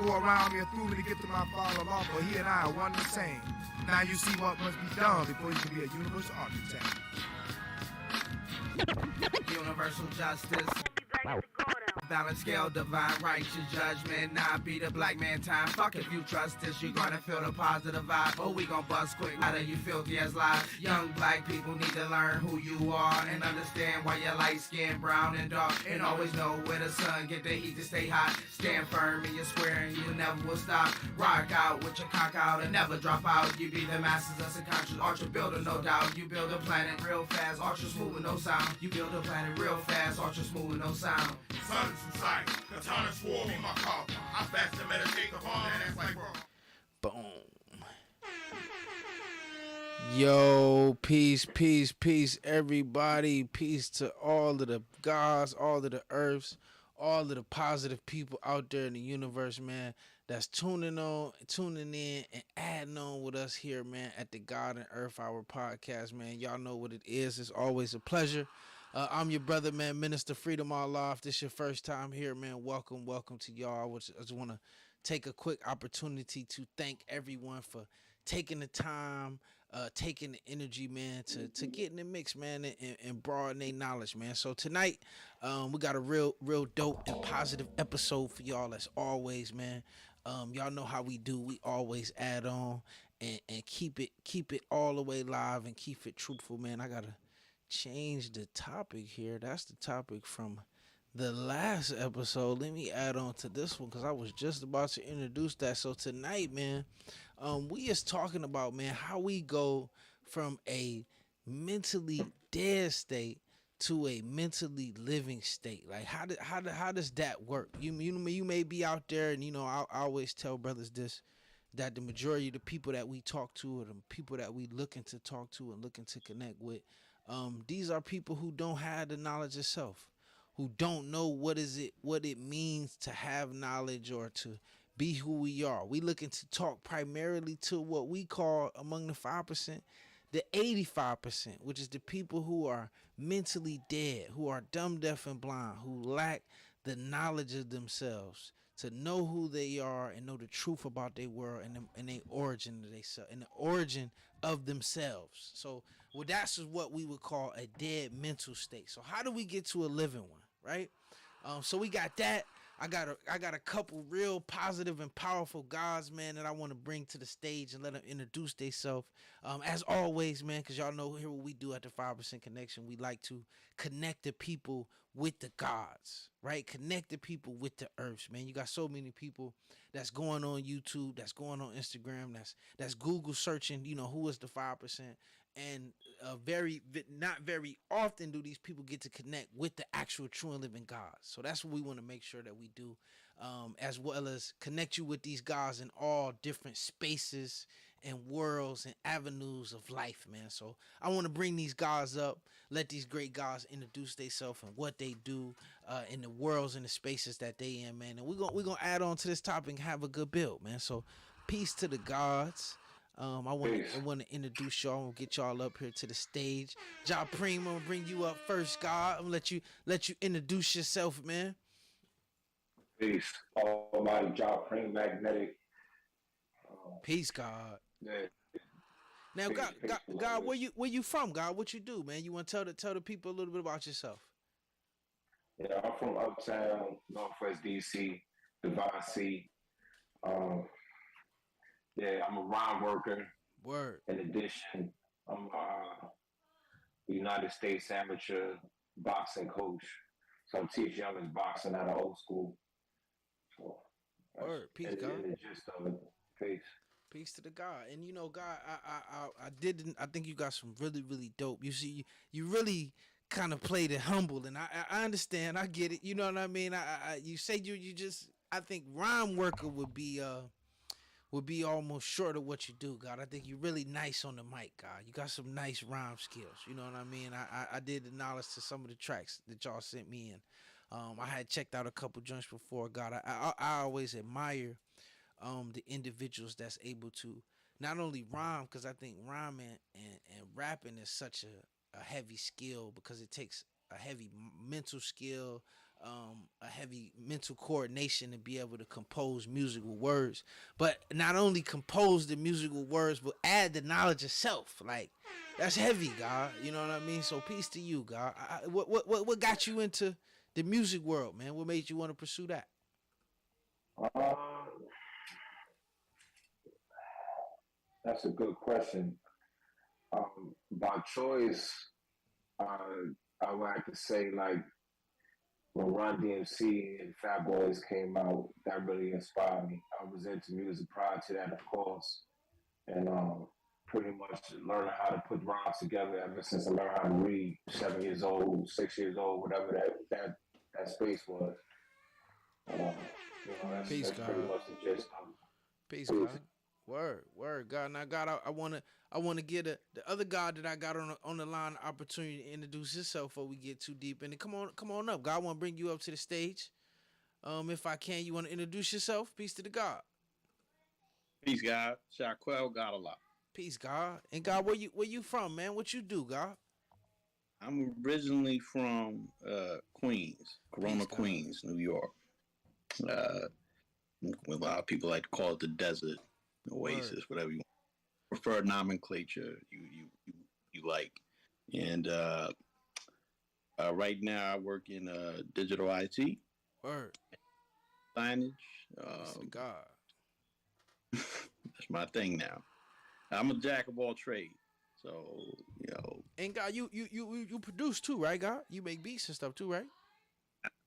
Go around me and through me to get to my father law, for he and I are one and the same. Now you see what must be done before you can be a universal architect. Universal justice. Balance scale, divine righteous judgment. Not be the black man time. Fuck if you trust this, you gonna feel the positive vibe. Oh, we gon' bust quick. How do you filthy as lies? Young black people need to learn who you are and understand why you're light skin, brown and dark. And always know where the sun get the heat to stay hot. Stand firm in your square and you never will stop. Rock out with your cock out and never drop out. You be the masters of subconscious, ultra builder, no doubt. You build a planet real fast, ultra smooth with no sound. You build a planet real fast, ultra smooth with no sound. Sun is in sight, katana swore me my call. I fast to meditate upon and it's like, bro. Boom. Yo, peace, peace, peace, everybody. Peace to all of the gods, all of the earths, all of the positive people out there in the universe, man, that's tuning in, and adding on with us here, man, at the God and Earth Hour podcast, man. Y'all know what it is. It's always a pleasure. I'm your brother, man, Minister Freedom Allah. If this is your first time here, man, welcome to y'all. I just want to take a quick opportunity to thank everyone for taking the time, taking the energy, man, to get in the mix, man, and broaden their knowledge, man. So tonight, we got a real dope and positive episode for y'all as always, man. Y'all know how we do. We always add on and keep it all the way live and keep it truthful, man. I gotta change the topic here. That's the topic from the last episode. Let me add on to this one because I was just about to introduce that. So tonight, man, we is talking about, man, how we go from a mentally dead state to a mentally living state. Like how does that work? You may be out there, and I always tell brothers this, that the majority of the people that we talk to, or the people that we looking to talk to and looking to connect with, these are people who don't have the knowledge of self, who don't know what it means to have knowledge or to be who we are. We looking to talk primarily to what we call among the 5%, the 85%, which is the people who are mentally dead, who are dumb, deaf, and blind, who lack the knowledge of themselves, to know who they are and know the truth about their world and their origin of themselves and the origin of themselves. So, well, that's what we would call a dead mental state. So how do we get to a living one, right? So we got that. I got a couple real positive and powerful guys, man, that I want to bring to the stage and let them introduce themselves. As always, man, because y'all know here what we do at the 5% Connection. We like to connect the people with the gods, right? Connect the people with the earths, man. You got so many people that's going on YouTube, that's going on Instagram, that's Google searching, who is the 5%. And not very often do these people get to connect with the actual true and living God. So that's what we want to make sure that we do, as well as connect you with these guys in all different spaces and worlds and avenues of life, man. So I want to bring these guys up, let these great guys introduce themselves and what they do in the worlds and the spaces that they in, man. And we're gonna add on to this topic and have a good build, man. So peace to the gods. I want to introduce y'all. I'm gonna get y'all up here to the stage. Japreme, I'm gonna bring you up first, God. I'm gonna let you introduce yourself, man. Peace. Almighty Japreme, magnetic. Peace, God. Yeah. Now, Peace, God, where you from, God? What you do, man? You want to tell the people a little bit about yourself? Yeah, I'm from Uptown, Northwest DC, Divine C. Yeah, I'm a rhyme worker. Word. In addition, I'm a United States amateur boxing coach. So I teach youngest boxing out of old school. So word. Peace, God. And the gist of it. Peace. Peace to the God. And God, I think you got some really, really dope. You see, you really kind of played it humble, and I understand, I get it. You know what I mean? You say you just, I think rhyme worker would be almost short of what you do, God. I think you're really nice on the mic, God. You got some nice rhyme skills. You know what I mean? I did the knowledge to some of the tracks that y'all sent me in. I had checked out a couple joints before, God. I always admire the individuals that's able to not only rhyme, because I think rhyming and rapping is such a heavy skill, because it takes a heavy mental skill, a heavy mental coordination to be able to compose musical words, but not only compose the musical words, but add the knowledge itself. Like that's heavy, God. You know what I mean? So peace to you, God. What got you into the music world, man? What made you want to pursue that? Uh, that's a good question. By choice, I would have to say like when Run DMC and Fat Boys came out, that really inspired me. I was into music prior to that, of course, and pretty much learning how to put rhymes together ever since I learned how to read. 7 years old, 6 years old, whatever that space was. Peace, That's pretty God. much the gist Peace, of it. God. Word, God. Now, God, I wanna get the other God that I got on the line opportunity to introduce himself before we get too deep. And come on up. God, I want to bring you up to the stage. If I can, you want to introduce yourself? Peace to the God. Peace, God. Shaquel got a lot. Peace, God. And God, where you from, man? What you do, God? I'm originally from Queens, Peace, Corona, God. Queens, New York. Uh, a lot of people like to call it the desert, Word, oasis, whatever you prefer nomenclature you like. And right now, I work in digital IT, word. signage. Peace to the Um, God. that's my thing now. I'm a jack of all trades. So, you know, And God, you produce too, right, God? You make beats and stuff too, right?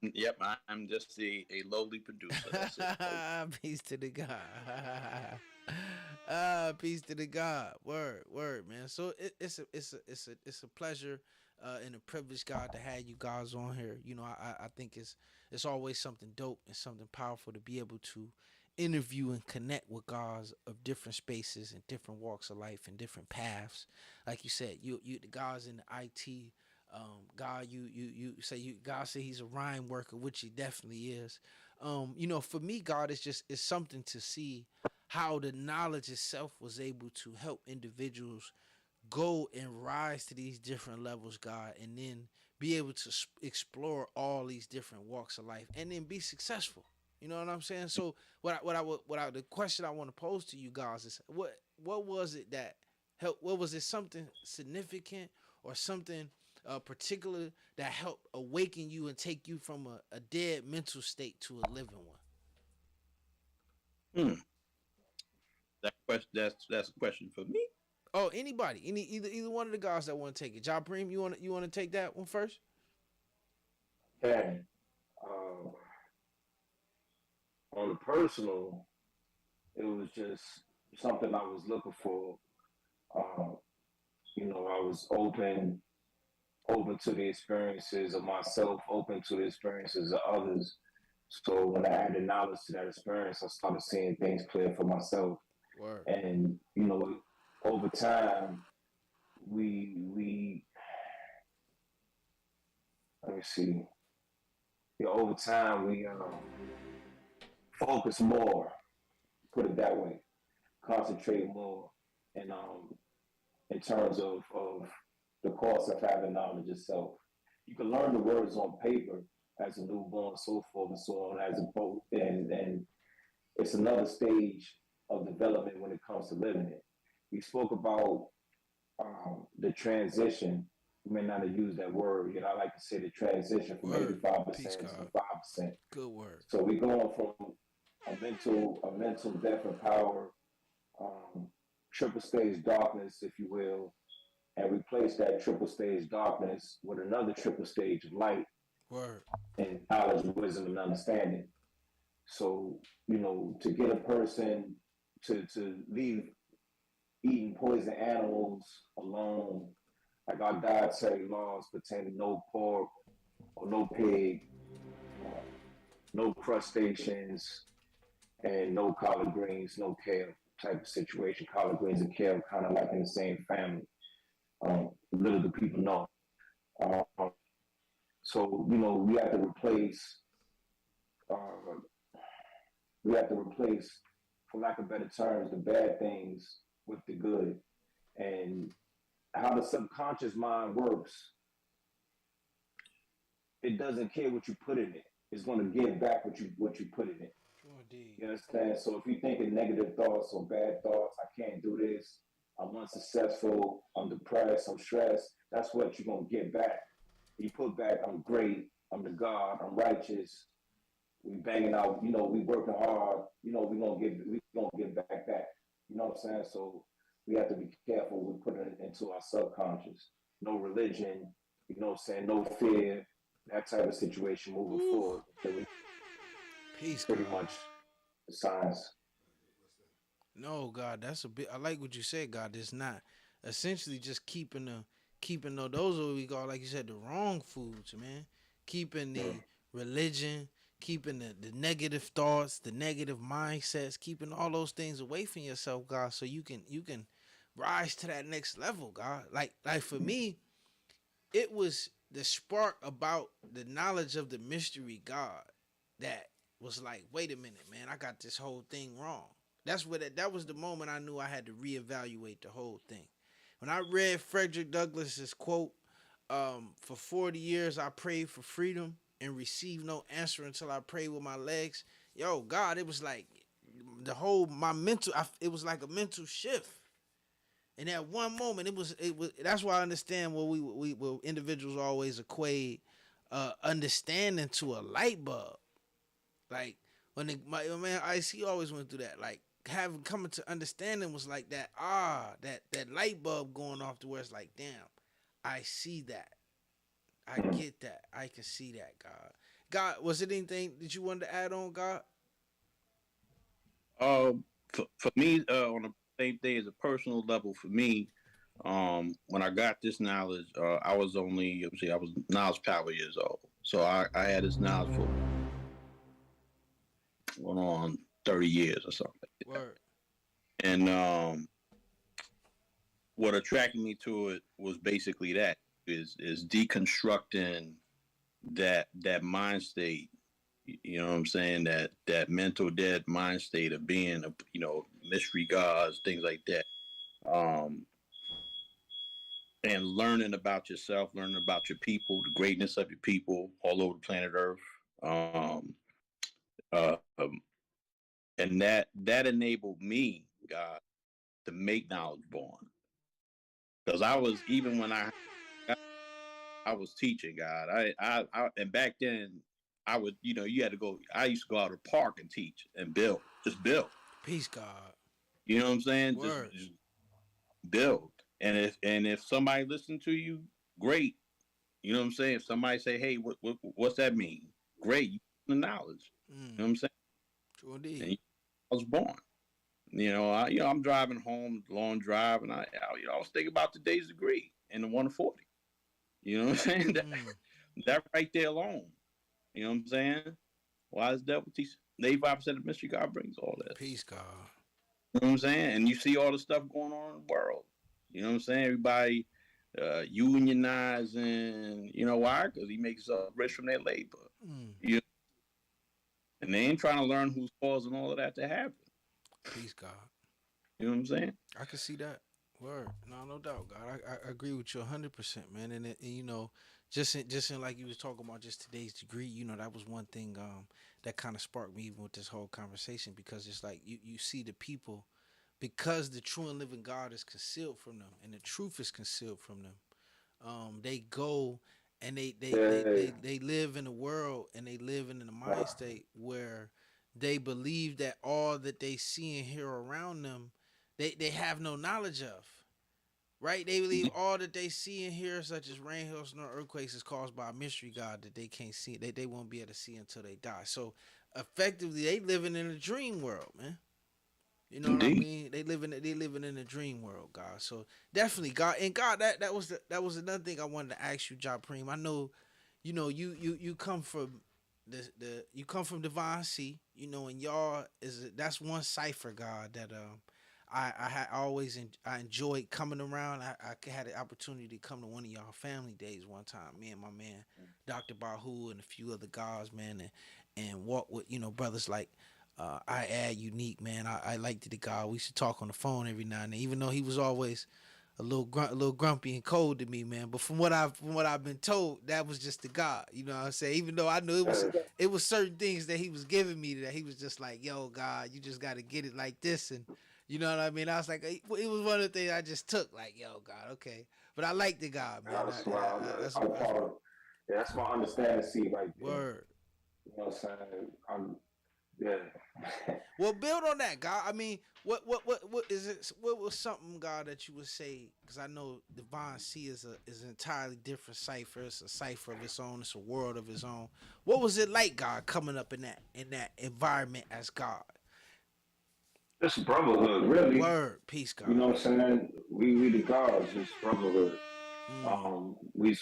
yep, I'm just a lowly producer. That's it. Peace to the God. Peace to the God. Word, man. So it's a pleasure and a privilege, God, to have you guys on here. You know, I think it's always something dope and something powerful to be able to interview and connect with guys of different spaces and different walks of life and different paths. Like you said, you the guys in the IT. God, you say God say he's a rhyme worker, which he definitely is. For me, God is just it's something to see how the knowledge itself was able to help individuals go and rise to these different levels, God, and then be able to explore all these different walks of life and then be successful. You know what I'm saying? So the question I want to pose to you guys is what was it that helped? What was it something significant or something particular that helped awaken you and take you from a dead mental state to a living one? Hmm. That's a question for me. Oh, anybody, either one of the guys that want to take it. Japreme, you want to take that one first? And uh, on the personal, it was just something I was looking for. Uh, I was open to the experiences of myself, open to the experiences of others. So when I added knowledge to that experience, I started seeing things clear for myself. Word. And over time, we let me see. Over time we focus more. Put it that way. Concentrate more, and in terms of the cost of having knowledge itself. You can learn the words on paper as a newborn, so forth and so on, as a boat, and it's another stage of development when it comes to living it. We spoke about the transition. You may not have used that word. I like to say the transition from Word. 85% Peace, to God. 5%. Good word. So we're going from a mental death and power, um, triple stage darkness, if you will, and replace that triple stage darkness with another triple stage of light Word. and knowledge, wisdom, and understanding. So, to get a person to leave eating poison animals alone, like our dietary laws pertaining to no pork or no pig, uh, no crustaceans, and no collard greens, no kale type of situation. Collard greens and kale kind of like in the same family. Little do people know. Uh, so uh, we have to replace, for lack of better terms, the bad things with the good. And how the subconscious mind works it doesn't care what you put in it. It's going to give back what you put in it. Sure indeed. You understand? So if you think of negative thoughts or bad thoughts, I can't do this, I'm unsuccessful, I'm depressed, I'm stressed, that's what you're gonna get back. You put back, I'm great, I'm the God, I'm righteous, we banging out, we working hard, we gonna get back that. You know what I'm saying? So we have to be careful we put it into our subconscious. No religion, you know what I'm saying, no fear, that type of situation moving forward. So we Peace, pretty God. much the science. No, God, that's a bit. I like what you said, God. It's not essentially just keeping those are what we call, like you said, the wrong foods, man. Keeping the religion, keeping the negative thoughts, the negative mindsets, keeping all those things away from yourself, God, so you can rise to that next level, God. Like for me, it was the spark about the knowledge of the mystery God that was like, wait a minute, man, I got this whole thing wrong. That was the moment I knew I had to reevaluate the whole thing. When I read Frederick Douglass's quote, for 40 years I prayed for freedom and received no answer until I prayed with my legs. Yo, God, it was like the whole my mental. It was like a mental shift. And at one moment, it was. That's why I understand what what individuals always equate understanding to a light bulb. Like my man Ice, he always went through that. Like having coming to understanding was like that. That light bulb going off to where it's like, damn, I see that. I get that. I can see that. God, was it anything that you wanted to add on, God? For me, on the same thing as a personal level, for me, when I got this knowledge, I was only, obviously, I was knowledge power years old. So I had this knowledge for going on 30 years or something. Word. And what attracted me to it was basically that is deconstructing that mind state. You know what I'm saying? That mental dead mind state of being a mystery gods, things like that. Um, and learning about yourself, learning about your people, the greatness of your people all over the planet Earth. Um, uh, um, and that enabled me, God, to make knowledge born. Because I was even when I was teaching, God, I and back then I would you had to go. I used to go out to the park and teach and build, just build. Peace, God. You know what I'm saying? Word. Just build. And if somebody listened to you, great. You know what I'm saying? If somebody say, "Hey, what's that mean?" Great, you the knowledge. You know what I'm saying? True indeed. And I was born. I'm driving home, long drive, and I was thinking about today's degree and the 140. You know what I'm saying? That right there alone. You know what I'm saying? Why is devil teach? 85% of mystery God brings all that. Peace, God. You know what I'm saying? And you see all the stuff going on in the world. You know what I'm saying? Everybody unionizing. You know why? Because he makes rich from their labor. You know? And they ain't trying to learn who's causing all of that to happen. Peace, God. You know what I'm saying? I can see that. Word. No doubt, God. I agree with you 100%, man. And just in like you was talking about just today's degree, that was one thing that kind of sparked me even with this whole conversation because it's like you see the people because the true and living God is concealed from them and the truth is concealed from them. They go and they live in a world and they live in a mind state where they believe that all that they see and hear around them, they have no knowledge of. Right? They believe all that they see and hear, such as rain, hail, snow, earthquakes, is caused by a mystery God that they can't see. They won't be able to see until they die. So effectively, they living in a dream world, man. You know what I Indeed. mean? They living in a dream world, God. So definitely, God, and God, that was another thing I wanted to ask you, Japreme. I know, you come from the you come from Divine C, and y'all that's one cipher, God, that I had always I enjoyed coming around. I had the opportunity to come to one of y'all family days one time. Me and my man, Dr. Bahu, and a few other guys, man, and walk with brothers like. I add unique, man. I liked the guy. We used to talk on the phone every now and then, even though he was always a little grumpy and cold to me, man. But from what I've been told, that was just the God. You know what I'm saying? Even though I knew it was certain things that he was giving me that he was just like, yo, God, you just got to get it like this, and you know what I mean. I was like, it was one of the things I just took, like, yo, God, okay. But I like the God, man. That's my, That's I'm part of, yeah, that's my understanding. See, right there. word. You know what I'm saying? Yeah. Well, build on that, God. I mean, what is it? What was something, God, that you would say? Because I know Divine C is an entirely different cipher. It's a cipher of its own. It's a world of its own. What was it like, God, coming up in that environment as God? It's brotherhood, really. Word, peace, You God. know what I'm saying? We the gods, it's brotherhood. Mm,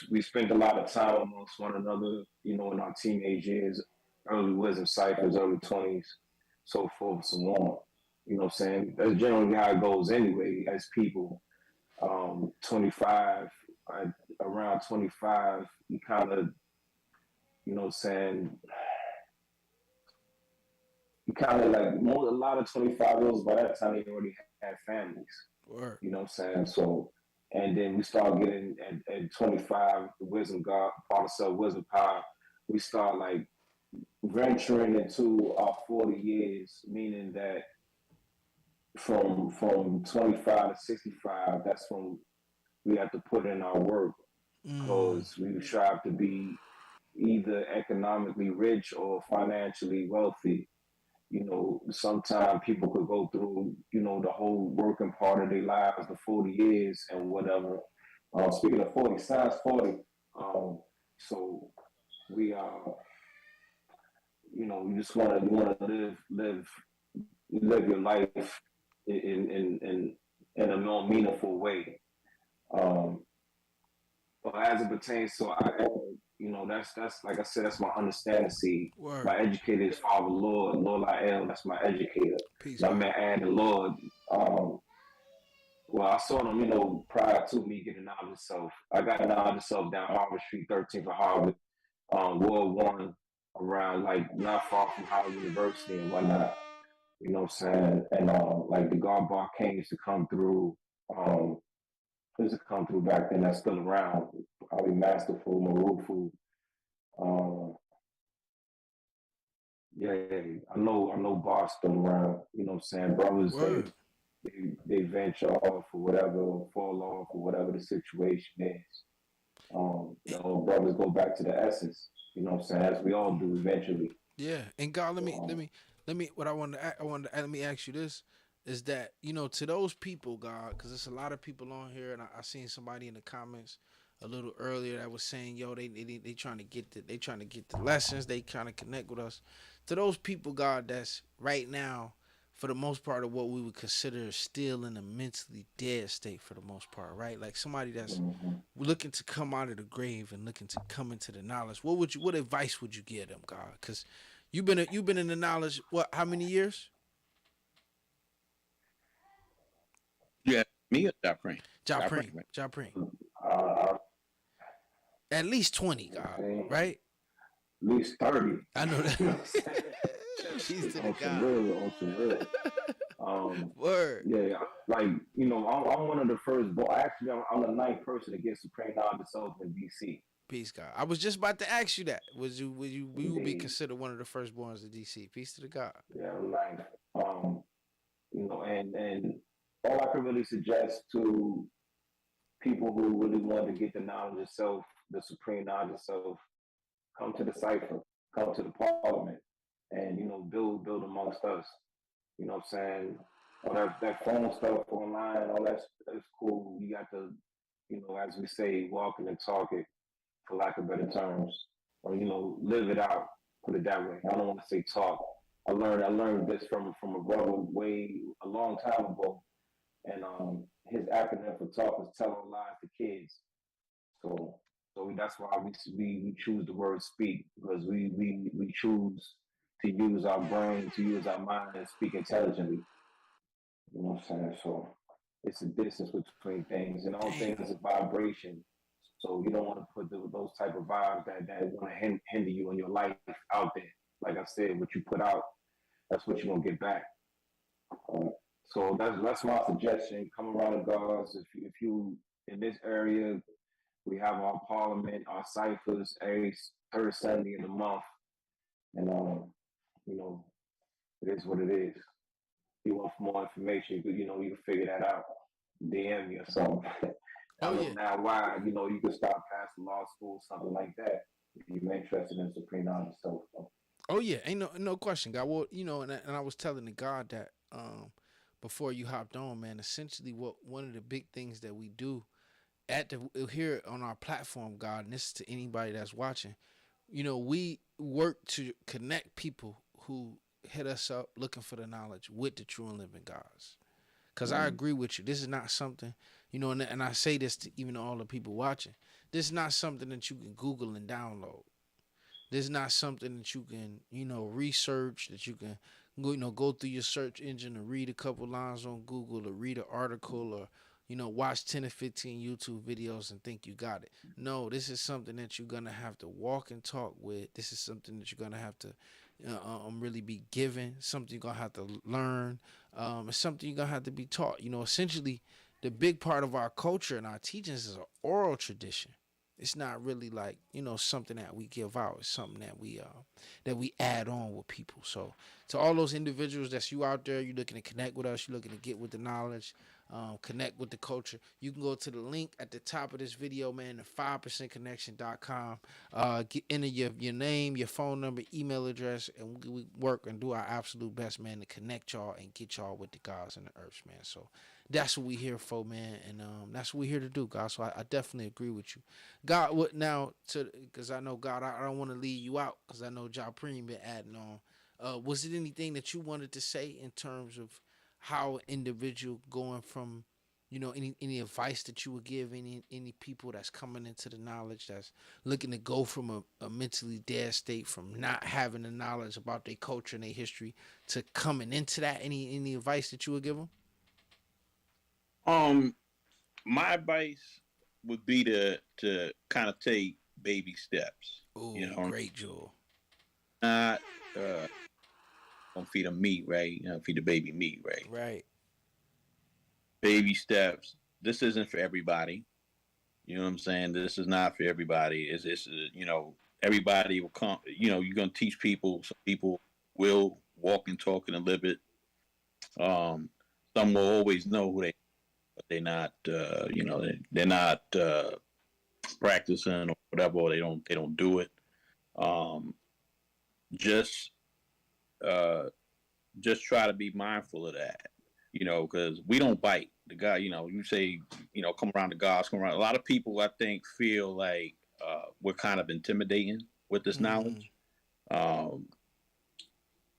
We spent a lot of time amongst one another, you know, in our teenage years, early wisdom cycles, early 20s, so forth, so on. You know what I'm saying? That's generally how it goes anyway, as people. 25, uh, around 25, you kind of, you know what I'm saying, you kind of like, a lot of 25-year-olds by that time, they already had families. word. You know what I'm saying? So, and then we start getting at 25, the wisdom God, part of self wisdom power. We start like venturing into our 40 years, meaning that from 25 to 65, that's when we have to put in our work Mm, because we strive to be either economically rich or financially wealthy. You know, sometimes people could go through, you know, the whole working part of their lives, the 40 years and whatever. Speaking of 40, size 40. So we you know, you just want to live your life in a more meaningful way. Um, but as it pertains to you know, that's like I said, that's my understanding. See, word. my educator is Father Lord Lael. That's my educator. Peace, And I God. met and the Lord. Um, well, I saw them, you know, prior to me getting knowledge of self. I got knowledge of self down Harvard Street, 13th for Harvard, World One, around like not far from Howard University and whatnot. You know what I'm saying? And like the guard bar came used to come through. Used to come through back then. That's still around. Probably Masterful, Marufu. Um, yeah, I know Bar's still around. You know what I'm saying? Brothers, Word. they venture off or whatever, or fall off or whatever the situation is. You know, brothers go back to the essence. You know what I'm saying? As we all do eventually. Yeah, and God, So, let me. What I want to let me ask you this is that to those people, God, because there's a lot of people on here, and I seen somebody in the comments a little earlier that was saying, yo, they trying to get they trying to get the lessons, they trying to connect with us. To those people, God, that's right now, for the most part, of what we would consider still in a mentally dead state for the most part, right? Like somebody that's mhm. looking to come out of the grave and looking to come into the knowledge. What advice would you give them, God? Because you've been in the knowledge what, how many years? Yeah, me or Japreme? Japreme, Japreme, right? Japreme. Uh, At least 20, God, okay. right? At least 30. I know that. You know what I'm saying? Peace to the On some God. real, on some real. Um, Word. yeah, like, you know, I'm one of the first, but actually, I'm the ninth person to get Supreme Knowledge itself in DC. Peace, God. I was just about to ask you that. We would be Indeed. considered one of the firstborns of DC. Peace to the God. Yeah, I'm ninth. Um, you know, and all I can really suggest to people who really want to get the knowledge of self, the supreme knowledge of self, come to the cipher, come to the parliament, and you know, build amongst us. You know what I'm saying? All that phone stuff online, all that's cool. You got to, you know, as we say, walking and talking, for lack of better terms, or you know, live it out. Put it that way. I don't want to say talk. I learned this from a brother way a long time ago, and his acronym for talk is telling lies to kids. So that's why we choose the word speak because we choose to use our brain, to use our mind, and speak intelligently. You know what I'm saying? So it's a distance between things, and all Damn. things is vibration. So you don't want to put those type of vibes that want to hinder you in your life out there. Like I said, what you put out, that's what you're gonna get back. So that's my suggestion. Come around the guards. If you in this area, we have our parliament, our ciphers every third Sunday in the month, and you know, it is what it is. If you want more information, you can figure that out. DM me or something. Oh I know yeah. now why, you can start passing law school, something like that. If you're interested in supreme knowledge stuff. Oh yeah, ain't no question, God. Well, and I was telling the God that before you hopped on, man. Essentially, what one of the big things that we do at the here on our platform, God, and this is to anybody that's watching. We work to connect people who hit us up looking for the knowledge with the true and living gods. Cause I Mm, agree with you. This is not something, and I say this to even all the people watching. This is not something that you can Google and download. This is not something that you can, research, that you can, go through your search engine and read a couple lines on Google or read an article or, watch 10 or 15 YouTube videos and think you got it. No, this is something that you're going to have to walk and talk with. This is something that you're going to have to really be given, something you're going to have to learn. It's something you're going to have to be taught. Essentially, the big part of our culture and our teachings is an oral tradition. It's not really like something that we give out. It's something that we add on with people. So to all those individuals that's you out there, you looking to connect with us, you looking to get with the knowledge, connect with the culture. You can go to the link at the top of this video, man. The 5percentconnection.com. Enter your name, your phone number, email address, and we work and do our absolute best, man, to connect y'all and get y'all with the gods and the earths, man. So that's what we here for, man, and that's what we here to do, God. So I definitely agree with you. God, what now? Because I know God, I don't want to leave you out because I know Japreme been adding on. Was it anything that you wanted to say in terms of how an individual going from, any advice that you would give any people that's coming into the knowledge that's looking to go from a mentally dead state from not having the knowledge about their culture and their history to coming into that? Any advice that you would give them? Um, my advice would be to kind of take baby steps. You Oh, know, great, Jewel. not gonna feed them meat, right? Feed the baby meat, right? Right. Baby steps. This isn't for everybody. You know what I'm saying? This is not for everybody. It's everybody will come. You're gonna teach people. Some people will walk and talk and live it. Um, some will always know who they, but they're not. They're not practicing or whatever. Or they don't do it. Um, just uh, just try to be mindful of that. Because we don't bite. The guy, you say, come around the gods, come around. A lot of people, I think, feel like we're kind of intimidating with this Mm-hmm. knowledge. Um,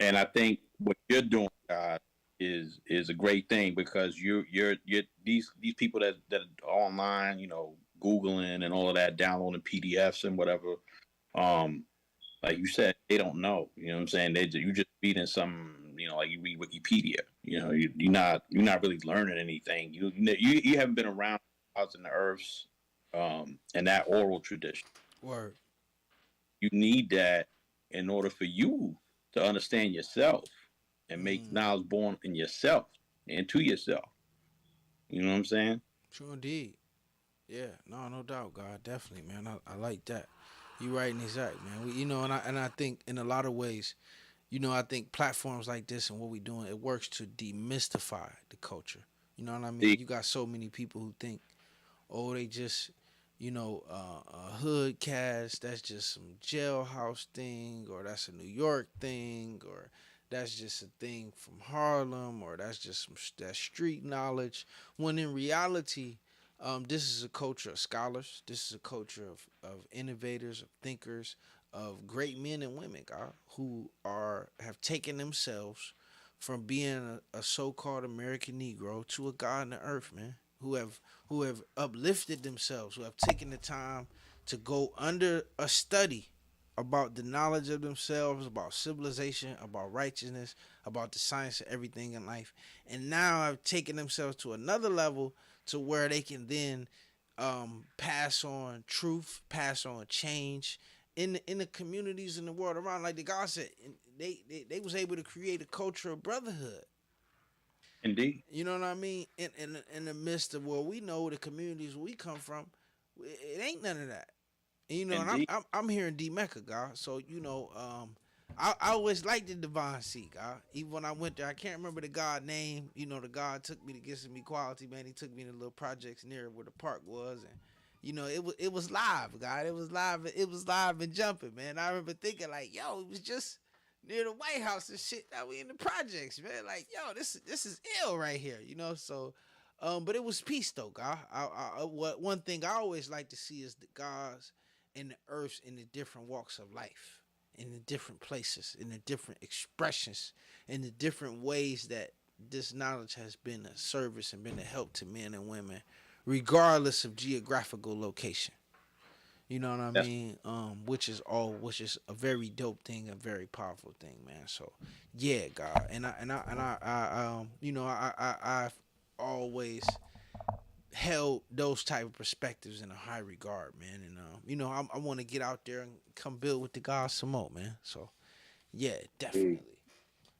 and I think what you're doing, God, is a great thing because you're these people that are online, Googling and all of that, downloading PDFs and whatever. Um, like you said, they don't know. You know what I'm saying? You just reading some, like you read Wikipedia. You're not really learning anything. You haven't been around Gods and the Earths, and that oral tradition. Word. You need that in order for you to understand yourself and make Mm. knowledge born in yourself and to yourself. You know what I'm saying? True indeed. Yeah, no doubt, God, definitely, man. I like that. You right and exact, man. And I think in a lot of ways, I think platforms like this and what we doing, it works to demystify the culture. You know what I mean? See, You got so many people who think, oh, they just, a hood cast. That's just some jailhouse thing, or that's a New York thing, or that's just a thing from Harlem, or that's just that street knowledge. When in reality, this is a culture of scholars. This is a culture of innovators, of thinkers, of great men and women, God, who have taken themselves from being a so-called American Negro to a God in the earth, man. Who have uplifted themselves, who have taken the time to go under a study about the knowledge of themselves, about civilization, about righteousness, about the science of everything in life, and now have taken themselves to another level to where they can then pass on truth, pass on change in the communities in the world around. Like the God said, they was able to create a culture of brotherhood. Indeed. You know what I mean? In the midst of where we know the communities we come from, it ain't none of that. And, you know, and Indeed. I'm here in D Mecca, God. So you know, I always liked the Divine Sea, God. Even when I went there, I can't remember the God name. You know, the God took me to get some equality, man. He took me to little projects near where the park was, and you know, it was live, God. It was live. It was live and jumping, man. I remember thinking like, yo, it was just near the White House and shit. Now we in the projects, man. Like, yo, this is ill right here, you know. So, but it was peace though, God. What one thing I always like to see is the gods and the earths in the different walks of life, in the different places, in the different expressions, in the different ways that this knowledge has been a service and been a help to men and women, regardless of geographical location. You know what I That's mean? Which is a very dope thing, a very powerful thing, man. So, yeah, God, you know, I've always held those type of perspectives in a high regard, man. And you know, I want to get out there and come build with the God some more, man. So, yeah, Hey, definitely.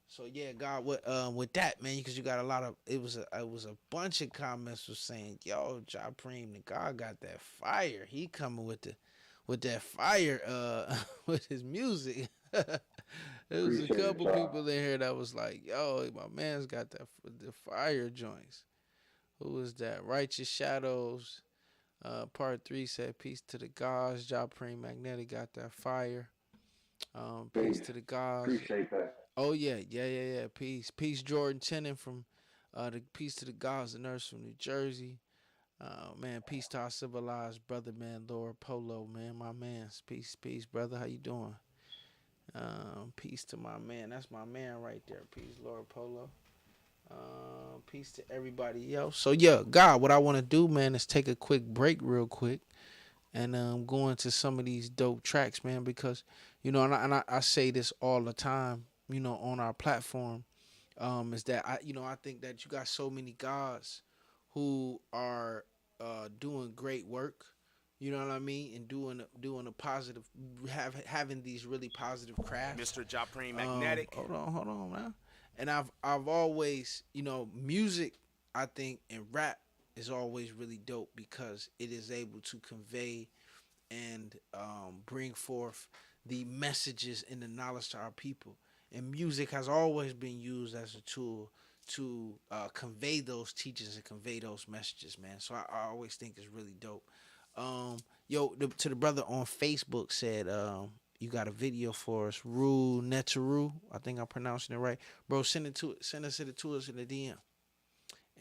So yeah, God, with that, man, because you got a lot of it was a bunch of comments was saying, yo, Japreme, the God got that fire. He coming with that fire with his music. There was a appreciate it, couple y'all. people in here that was like, yo, my man's got that the fire joints. Who was that? Righteous Shadows. Part 3 said, peace to the gods. Japreme Magnetic got that fire. Peace Peace. to the gods. Appreciate that. Oh yeah. Peace, Jordan Tennant from the peace to the gods, the nurse from New Jersey. Man, peace to our civilized brother, man, Laura Polo, man, my man's peace, brother. How you doing? Peace to my man. That's my man right there. Peace, Laura Polo. Peace to everybody else. So yeah, God, what I want to do, man, is take a quick break, real quick, and go into some of these dope tracks, man, because you know, I say this all the time, you know, on our platform, is that I think that you got so many gods who are doing great work. You know what I mean, and doing a positive, having these really positive crafts. Mr. Japreme Magnetic. Hold on, man. And I've always, you know, music, I think, and rap is always really dope because it is able to convey and bring forth the messages and the knowledge to our people. And music has always been used as a tool to convey those teachings and convey those messages, man. So I always think it's really dope. To the brother on Facebook said, you got a video for us, Rue Netaru. I think I'm pronouncing it right, bro. Send us it to us in the DM.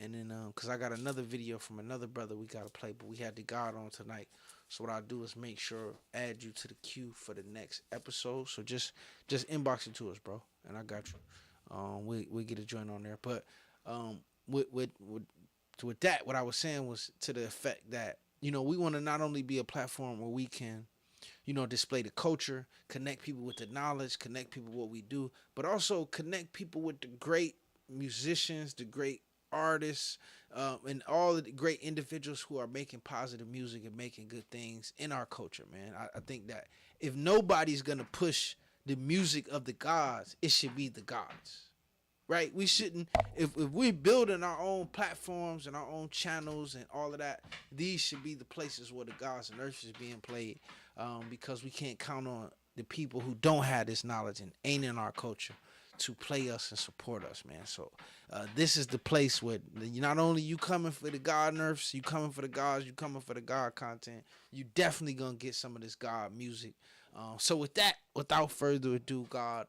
And then, cause I got another video from another brother we gotta play, but we had the God on tonight. So what I'll do is make sure add you to the queue for the next episode. So just inbox it to us, bro, and I got you. We get a joint on there. But with that, what I was saying was to the effect that you know we want to not only be a platform where we can display the culture, connect people with the knowledge, connect people with what we do, but also connect people with the great musicians, the great artists, and all the great individuals who are making positive music and making good things in our culture, man. I think that if nobody's gonna push the music of the gods, it should be the gods. Right? We shouldn't if we're building our own platforms and our own channels and all of that, these should be the places where the gods and earth is being played. Because we can't count on the people who don't have this knowledge and ain't in our culture to play us and support us, man. So this is the place where not only you coming for the God nerfs, you coming for the gods, you coming for the God content, you definitely gonna get some of this God music. So with that, without further ado, God,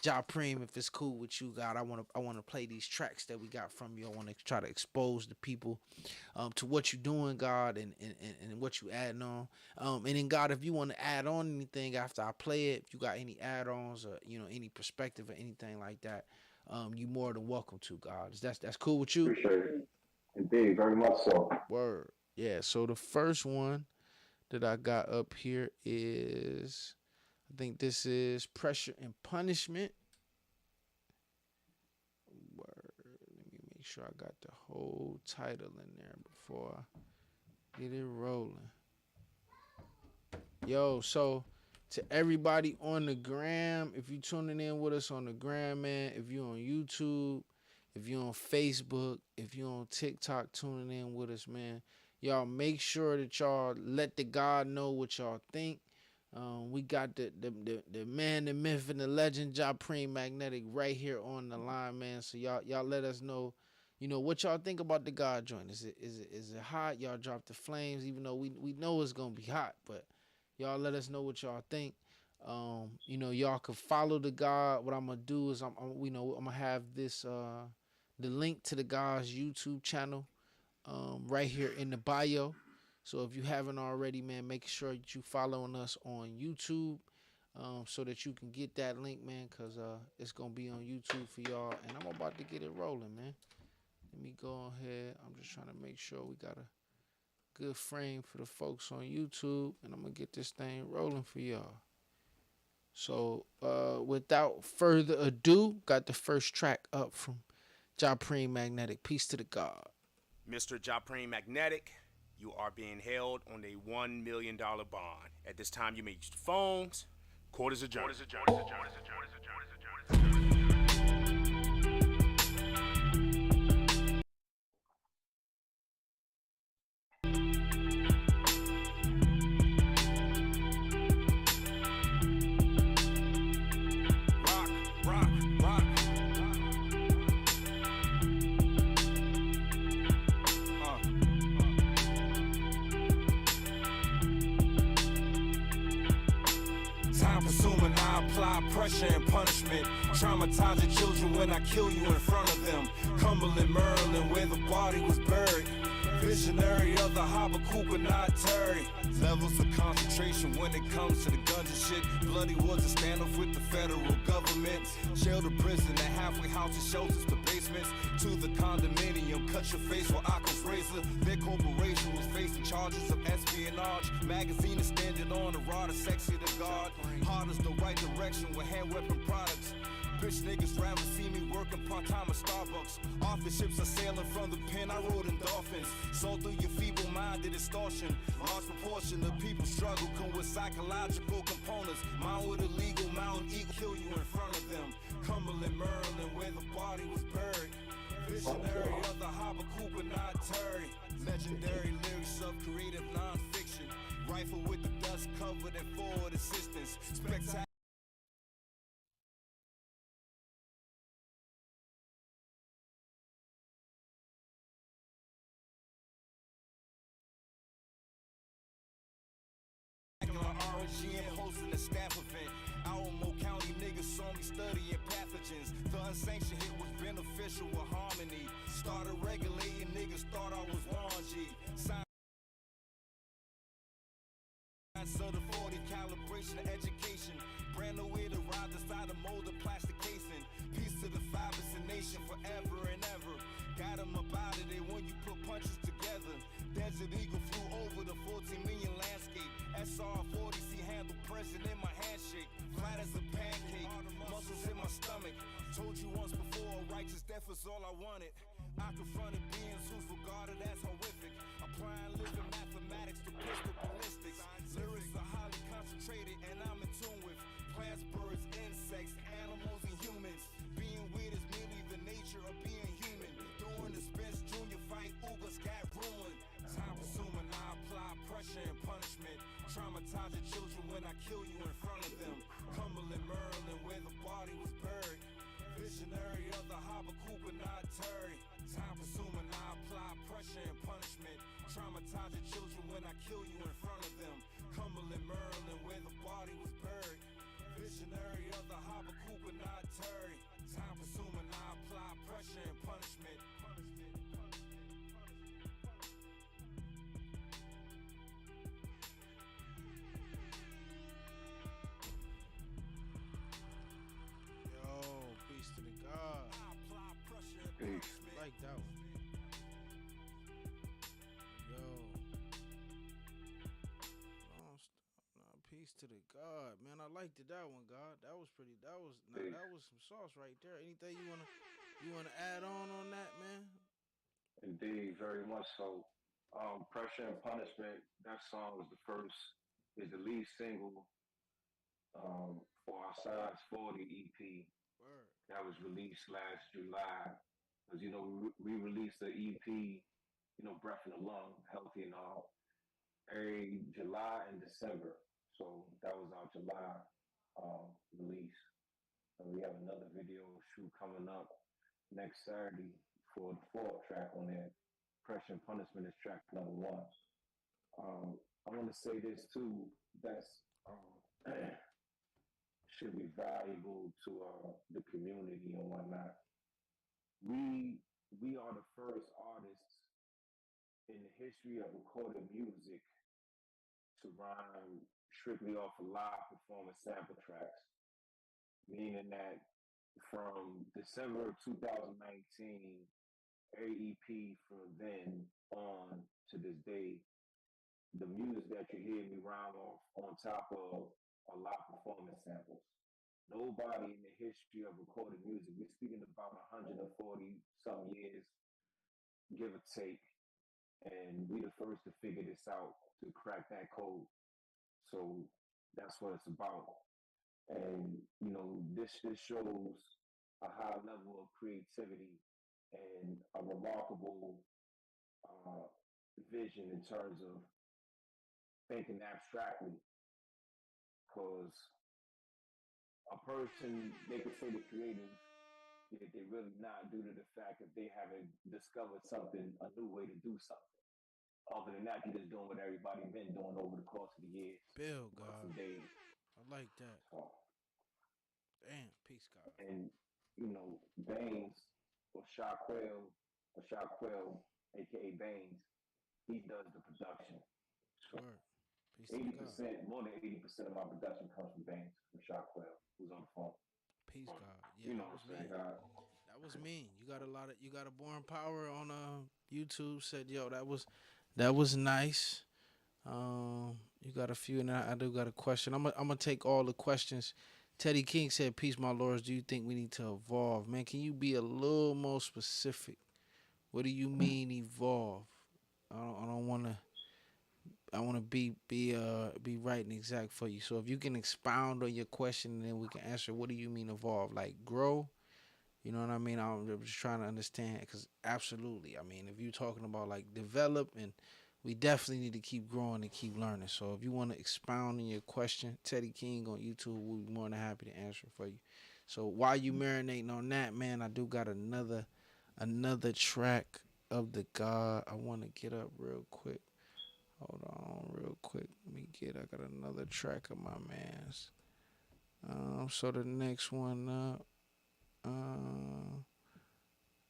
Japreme, if it's cool with you, God, I wanna play these tracks that we got from you. I wanna try to expose the people to what you're doing, God, and what you adding on. And then God, if you want to add on anything after I play it, if you got any add-ons or any perspective or anything like that, you more than welcome to, God. That's cool with you? Appreciate it. Indeed, very much so. Word. Yeah. So the first one that I got up here is, I think this is Pressure and Punishment. Word. Let me make sure I got the whole title in there before I get it rolling. Yo, so to everybody on the gram, if you tuning in with us on the gram, man, if you on YouTube, If you're on Facebook, if you're on TikTok tuning in with us, man, y'all make sure that y'all let the God know what y'all think. We got the man, the myth, and the legend, Japreme Magnetic, right here on the line, man. So y'all let us know, what y'all think about the God joint. Is it hot? Y'all drop the flames, even though we know it's gonna be hot, but y'all let us know what y'all think. Y'all can follow the God. What I'm gonna do is I'm gonna have this the link to the God's YouTube channel right here in the bio. So if you haven't already, man, make sure that you following us on YouTube so that you can get that link, man, because it's going to be on YouTube for y'all. And I'm about to get it rolling, man. Let me go ahead. I'm just trying to make sure we got a good frame for the folks on YouTube. And I'm going to get this thing rolling for y'all. So without further ado, got the first track up from Japreme Magnetic. Peace to the God. Mr. Japreme Magnetic, you are being held on a $1 million bond. At this time, you may use the phones. Court is adjourned. Rock. Time consuming, I apply pressure and punishment. Traumatize your children when I kill you in front of them. Cumberland, Maryland, where the body was buried. Visionary of the Habakkuk and not Terry. Levels of concentration when it comes to the guns and shit. Bloody was a standoff with the federal government. Jail to prison, the halfway houses, shelters to basements. To the condominium, cut your face with Occam's razor. Their corporation was facing charges of espionage. Magazine is standing on the rod of sexy to God. Hard as the right direction with hand weapon products. Bitch niggas rather see me working part-time at Starbucks. Office ships are sailing from the pen, I rode in dolphins. Sold through your feeble-minded extortion. Large proportion of people struggle come with psychological components. Mine with a legal mountain eagle, kill you in front of them. Cumberland, Maryland, where the body was buried. Visionary of the Habakkuk and not Terry. Legendary lyrics of creative non-fiction. Rifle with the dust covered and forward assistance. Spectacular. RNGM hosting a staff event. Alamo County niggas saw me studying pathogens. The unsanctioned hit was beneficial with harmony. Started regulating, niggas thought I was Wanji. Science of the 40 calibration of education. Brand new way to ride inside a molded plastic casing. Peace to the nation forever and ever. Got 'em about it when you put punches together. Desert Eagle flew over the 14 million landscape. SR-40C handle present in my handshake. Flat as a pancake, muscles in my stomach. Told you once before, righteous death is all I wanted. I confronted beings who's regarded as horrific. Applying living mathematics to pistol ballistics. Lyrics are highly concentrated and I'm in tune with plants, birds, insects, animals, and humans. Being weird is merely the nature of being human. During the Spence Junior fight, Ugas got ruined. Time consuming, I apply pressure and punishment. Traumatize your children when I kill you in front of them. Cumberland, Maryland, where the body was buried. Visionary of the Habakkuk and not Terry. Time consuming, I apply pressure and punishment. Traumatize your children when I kill you in front of them. Cumberland, Maryland, where the body was buried. Visionary of the Habakkuk and not Terry. Time consuming, I apply pressure and punishment. Peace to the God. Peace. Like that one. Yo. Peace to the God, man. I liked it, that one, God. That was pretty. That was some sauce right there. Anything you wanna add on that, man? Indeed, very much so. Pressure and Punishment, that song is the lead single for our Size 40 EP Word. that was released last July. because we released the EP, Breath in the Lung, Healthy and All, every July and December. So that was our July release. And we have another video shoot coming up next Saturday for the fourth track on there. Pressure and Punishment is track number 1. I want to say this too. That's should be valuable to the community and whatnot. We are the first artists in the history of recorded music to rhyme strictly off of live performance sample tracks, meaning that from December of 2019, AEP from then on to this day, the music that you hear me rhyme off on top of are live performance samples. Nobody in the history of recorded music, we're speaking about 140 some years, give or take, and we the first to figure this out, to crack that code. So that's what it's about. And this shows a high level of creativity and a remarkable vision in terms of thinking abstractly. Because a person, they could say they're creative, yet they're really not, due to the fact that they haven't discovered something, a new way to do something. Other than that, you're just doing what everybody's been doing over the course of the years. Bill, God. Days. I like that. So, damn, peace, God. And, Baines, or Shaquille, a.k.a. Baines, he does the production. So Word. Peace 80%, more than 80% of my production comes from Baines, from Shaquille, who's on the phone. Peace, God. Yeah, that was me. That was me. You got a Born Power on YouTube. Said, yo, that was nice. You got a few, and I do got a question. I'm gonna take all the questions. Teddy King said, "Peace, my lords. Do you think we need to evolve, man? Can you be a little more specific? What do you mean evolve? I don't want to. I want to be right and exact for you. So if you can expound on your question, and then we can answer. What do you mean evolve? Like grow? You know what I mean? I'm just trying to understand, because absolutely. I mean, if you're talking about like develop, and we definitely need to keep growing and keep learning. So if you want to expound on your question, Teddy King on YouTube, we'll be more than happy to answer for you. So while you marinating on that, man, I do got another track of the God I want to get up real quick. Hold on real quick. I got another track of my man's. So the next one up.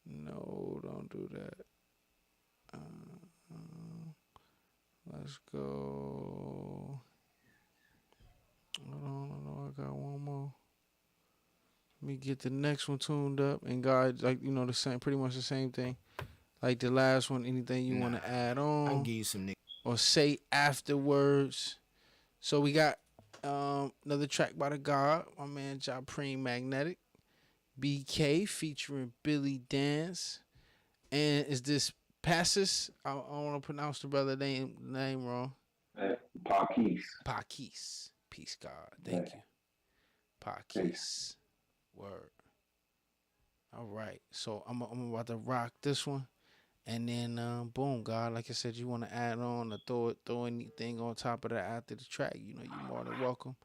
No, don't do that. Let's go. Hold on, I got one more. Let me get the next one tuned up. And God, like, the same, pretty much the same thing. Like the last one, anything you want to add on? I'll give you some or say afterwards. So we got another track by the God, my man Japreme Magnetic. BK featuring Billy Dance. And is this Passus? I don't want to pronounce the brother name wrong. Pakis. Peace, God. Thank you. Pakis. Word. All right. So I'm about to rock this one. And then, boom, God, like I said, you want to add on or throw anything on top of that after the track, you're more than welcome.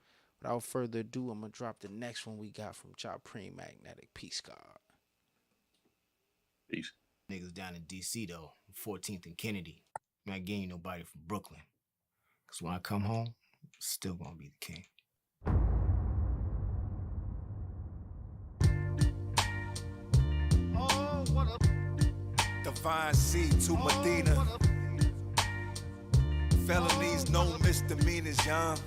Without further ado, I'm going to drop the next one we got from Japreme Magnetic. Peace, God. Peace. Niggas down in D.C., though, 14th and Kennedy. I'm not getting nobody from Brooklyn. Because when I come home, I'm still going to be the king. Oh, what a Divine seed to Medina. Felonies, no misdemeanors, young.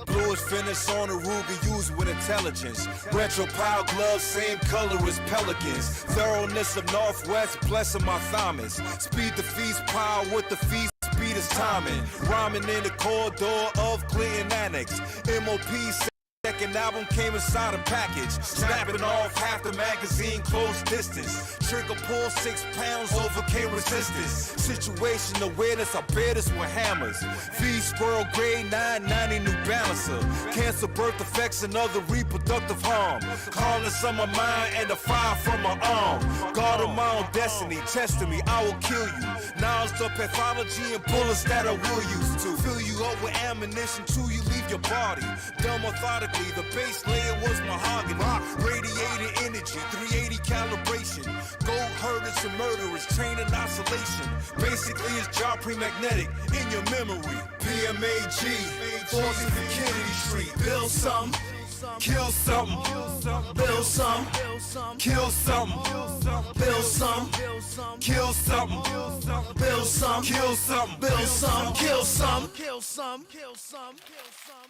Bluish finish on a ruby used with intelligence. Retro power gloves, same color as pelicans. Thoroughness of Northwest, blessing my thymus. Speed the feast, power with the feast. Speed is timing. Rhyming in the corridor of Clinton Annex. MOP second album came inside a package. Snapping off half the magazine, close distance. Trigger pull 6 pounds, overcame resistance. Situation awareness, I bear this with hammers. V Squirrel grade 990 New Balancer. Cancer, birth defects, and other reproductive harm. Calmness on my mind and the fire from my arm. God of my own destiny, testing me, I will kill you. Now it's the pathology and bullets that I will use to fill you up with ammunition till you leave your body. Done methodically, the base layer was mahogany. Radiated energy, 380 calibration. Gold herders and murderers, chain in isolation. Basically, it's Japreme magnetic in your memory. PMAG, 40th Kennedy Street. Build something, kill something. Build something, kill something. Build something, kill something. Build something, kill something. Build something, kill something. Kill some, kill some, kill some, kill some.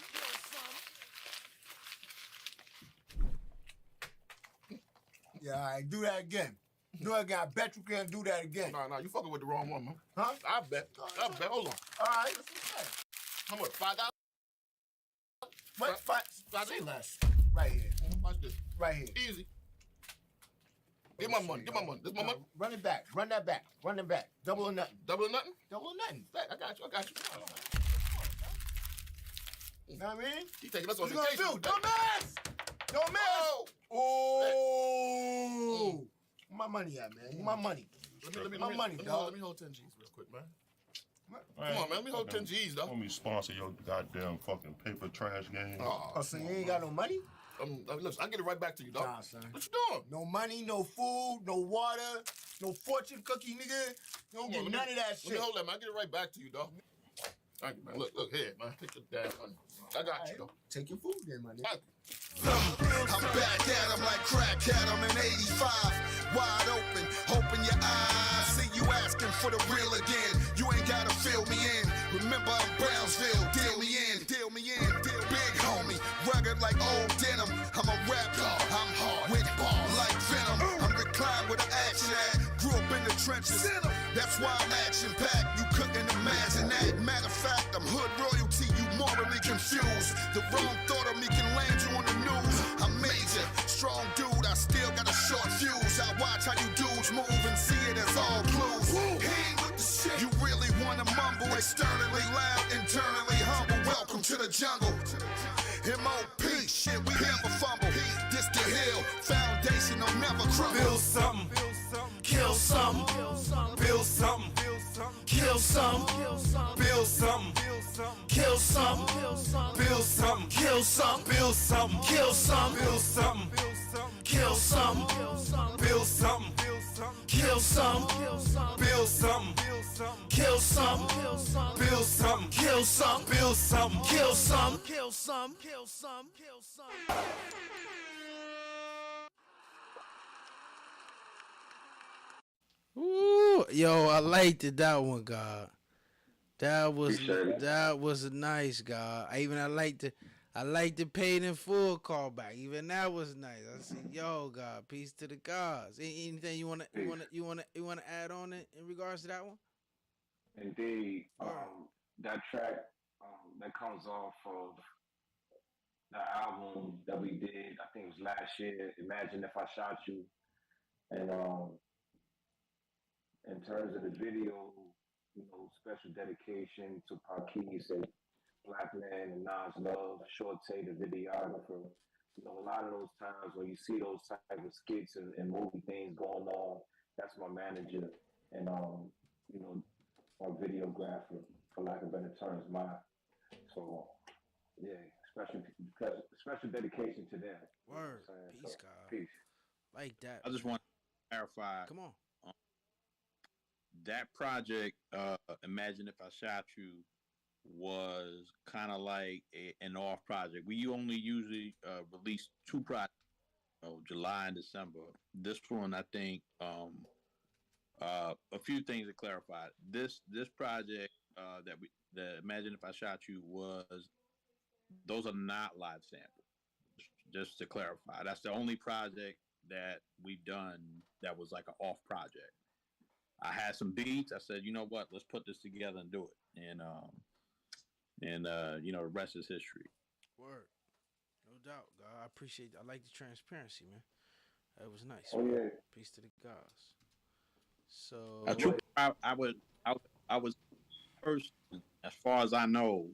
Yeah, all right, do that again. Do that again. I bet you can't do that again. Nah, you fucking with the wrong one, man. Huh? I bet. Hold on. All right, that's okay. How much? $5? What? Say less. Right here. Watch this. Right here. Easy. Get my money. Get my money. This my money. Run it back. Run that back. Run it back. Double or nothing. Double or nothing? Double or nothing. I got you. You know what I mean? He taking us on What you gonna vacation. do? Don't miss! Don't miss! Oh! Where my money at, man? Where my money? Let me hold 10 G's real quick, man. Come on, man. Let me hold 10 G's, though. Let me sponsor your goddamn fucking paper trash game. Oh, so you ain't got no money? Listen, I'll get it right back to you, dog. Nah, son. What you doing? No money, no food, no water, no fortune cookie, nigga. You don't get none of that shit. Let me hold that, man. I'll get it right back to you, dog. Thank you, man. Look here, man. Take your damn money. I got you, though. Take your food then, my nigga. I'm back at 'em like crack at 'em in 85. Wide open, open your eyes. See you asking for the real again. You ain't gotta fill me in. Remember I'm Brownsville. Deal me in, deal me in. Deal big homie, rugged like old denim. I'm a rap dog. I'm hard with ball like venom. I'm reclined with an action at. Grew up in the trenches. That's why I'm action packed. You couldn't imagine that. Matter of fact, I'm hood royalty. You morally confused. The wrong thought of me can land you on the news. I'm major, strong dude. I still got a short fuse. I watch how you dudes move and see it as all clues. He ain't with the shit. You really wanna mumble, externally loud, internally humble. Welcome to the jungle. M.O.P. Shit, we never fumble. This the hill, foundation will never crumble. Build something, kill something. Build something, kill something. Build something, kill something. Build something, kill something. Build something, kill something. Build something, kill something. Build something, kill something. Build something, kill something. Build something, kill something. Build something, kill something. Kill some, kill some, kill some. Ooh, yo, I liked it, that one, God. That was nice, God. I liked the paid in full callback. Even that was nice. I said, yo, God, peace to the gods. Anything you wanna add on it in regards to that one? Indeed, that track that comes off of the album that we did, I think it was last year, Imagine If I Shot You. And in terms of the video, special dedication to Parkees and Black Man and Nas Love, Shorty, the videographer. A lot of those times when you see those type of skits and movie things going on, that's my manager and our videographer, for lack of better terms, mine. So yeah, special dedication to them. Word, peace, so, God. Peace. Like that. I just want to clarify. Come on. That project, Imagine If I Shot You, was kind of like an off project. We only usually release 2 projects, July and December. This one, I think, a few things to clarify. This project that Imagine If I Shot You those are not live samples. Just to clarify, that's the only project that we've done that was like an off project. I had some beats. I said, you know what? Let's put this together and do it. And the rest is history. Word. No doubt, God. I appreciate. I like the transparency, man. That was nice. Oh man. yeah. Peace to the gods. So A true, I was first, as far as I know,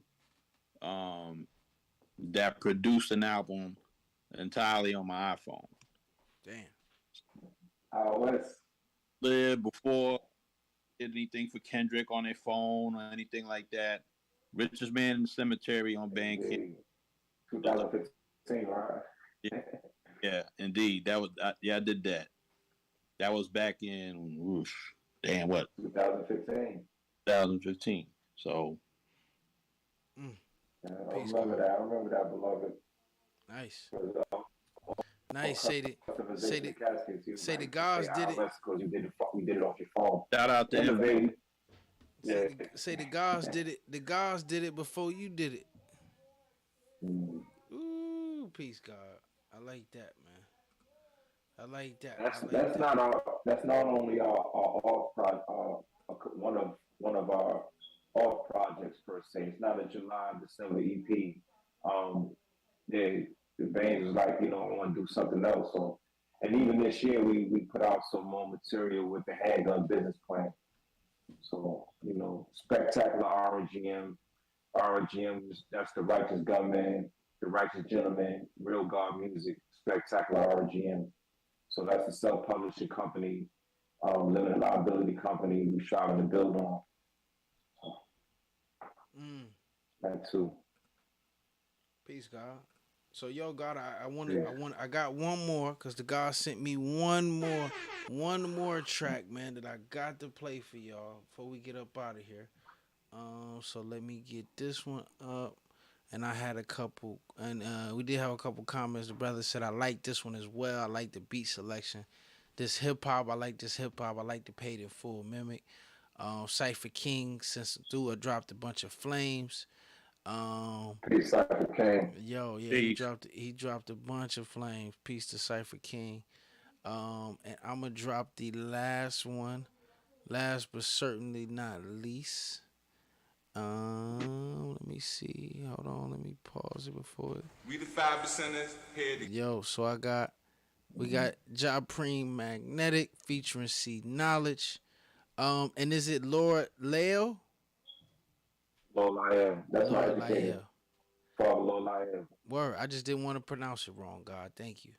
that produced an album entirely on my iPhone. damn. West. Live before did anything for Kendrick on their phone or anything like that. Richest Man in the Cemetery on Bandcamp. 2015, right? Yeah, indeed. That was I did that. That was back in damn what? 2015. 2015. So I remember that. I remember that, beloved. Nice. Nice. Say the gods did it. Because you did it off your phone. Shout out to him, baby. Say the gods did it. The gods did it before you did it. Ooh, peace, God. I like that, man. I like that. That's not only our off project, one of our off projects per se. It's not a July and December EP. The band was like, I want to do something else. So, and even this year we put out some more material with the Handgun Business Plan. So, Spectacular RGM, that's the Righteous Gunman, the Righteous Gentleman, Real God Music, Spectacular RGM. So that's a self-publishing company, limited liability company we're striving to build on. That too. Peace, God. So, yo, God, I got one more because the God sent me one more track, man, that I got to play for y'all before we get up out of here. So let me get this one up. And I had a couple, and we did have a couple comments. The brother said, I like this one as well. I like the beat selection. This hip-hop, I like this hip-hop. I like the Paid in Full Mimic. Cypher King, since Dua dropped a bunch of flames. Peace, Cypher King. Yo, yeah, he dropped a bunch of flames. Peace to Cypher King. And I'm going to drop the last one. Last but certainly not least. Let me see. Hold on. Let me pause it before it. We the 5%ers here to Yo, so we got Japreme Magnetic featuring C Knowledge. And is it Lord Leo? Lord Lyle. That's my educator. Father Lord Lyle. Word. I just didn't want to pronounce it wrong, God. Thank you.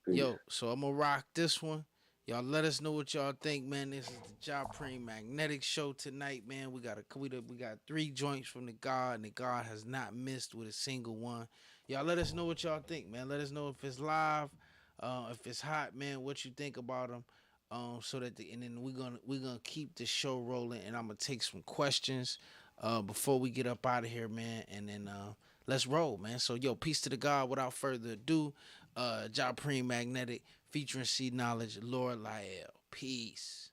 Yo, so I'm gonna rock this one. Y'all let us know what y'all think, man. This is the Japreme Magnetic Show tonight, man. We got 3 joints from the God, and the God has not missed with a single one. Y'all let us know what y'all think, man. Let us know if it's live, if it's hot, man. What you think about them, so that and then we're gonna keep the show rolling, and I'm gonna take some questions before we get up out of here, man. And then let's roll, man. So yo, peace to the God. Without further ado, Japreme Magnetic featuring C Knowledge, Lord Lyle. Peace.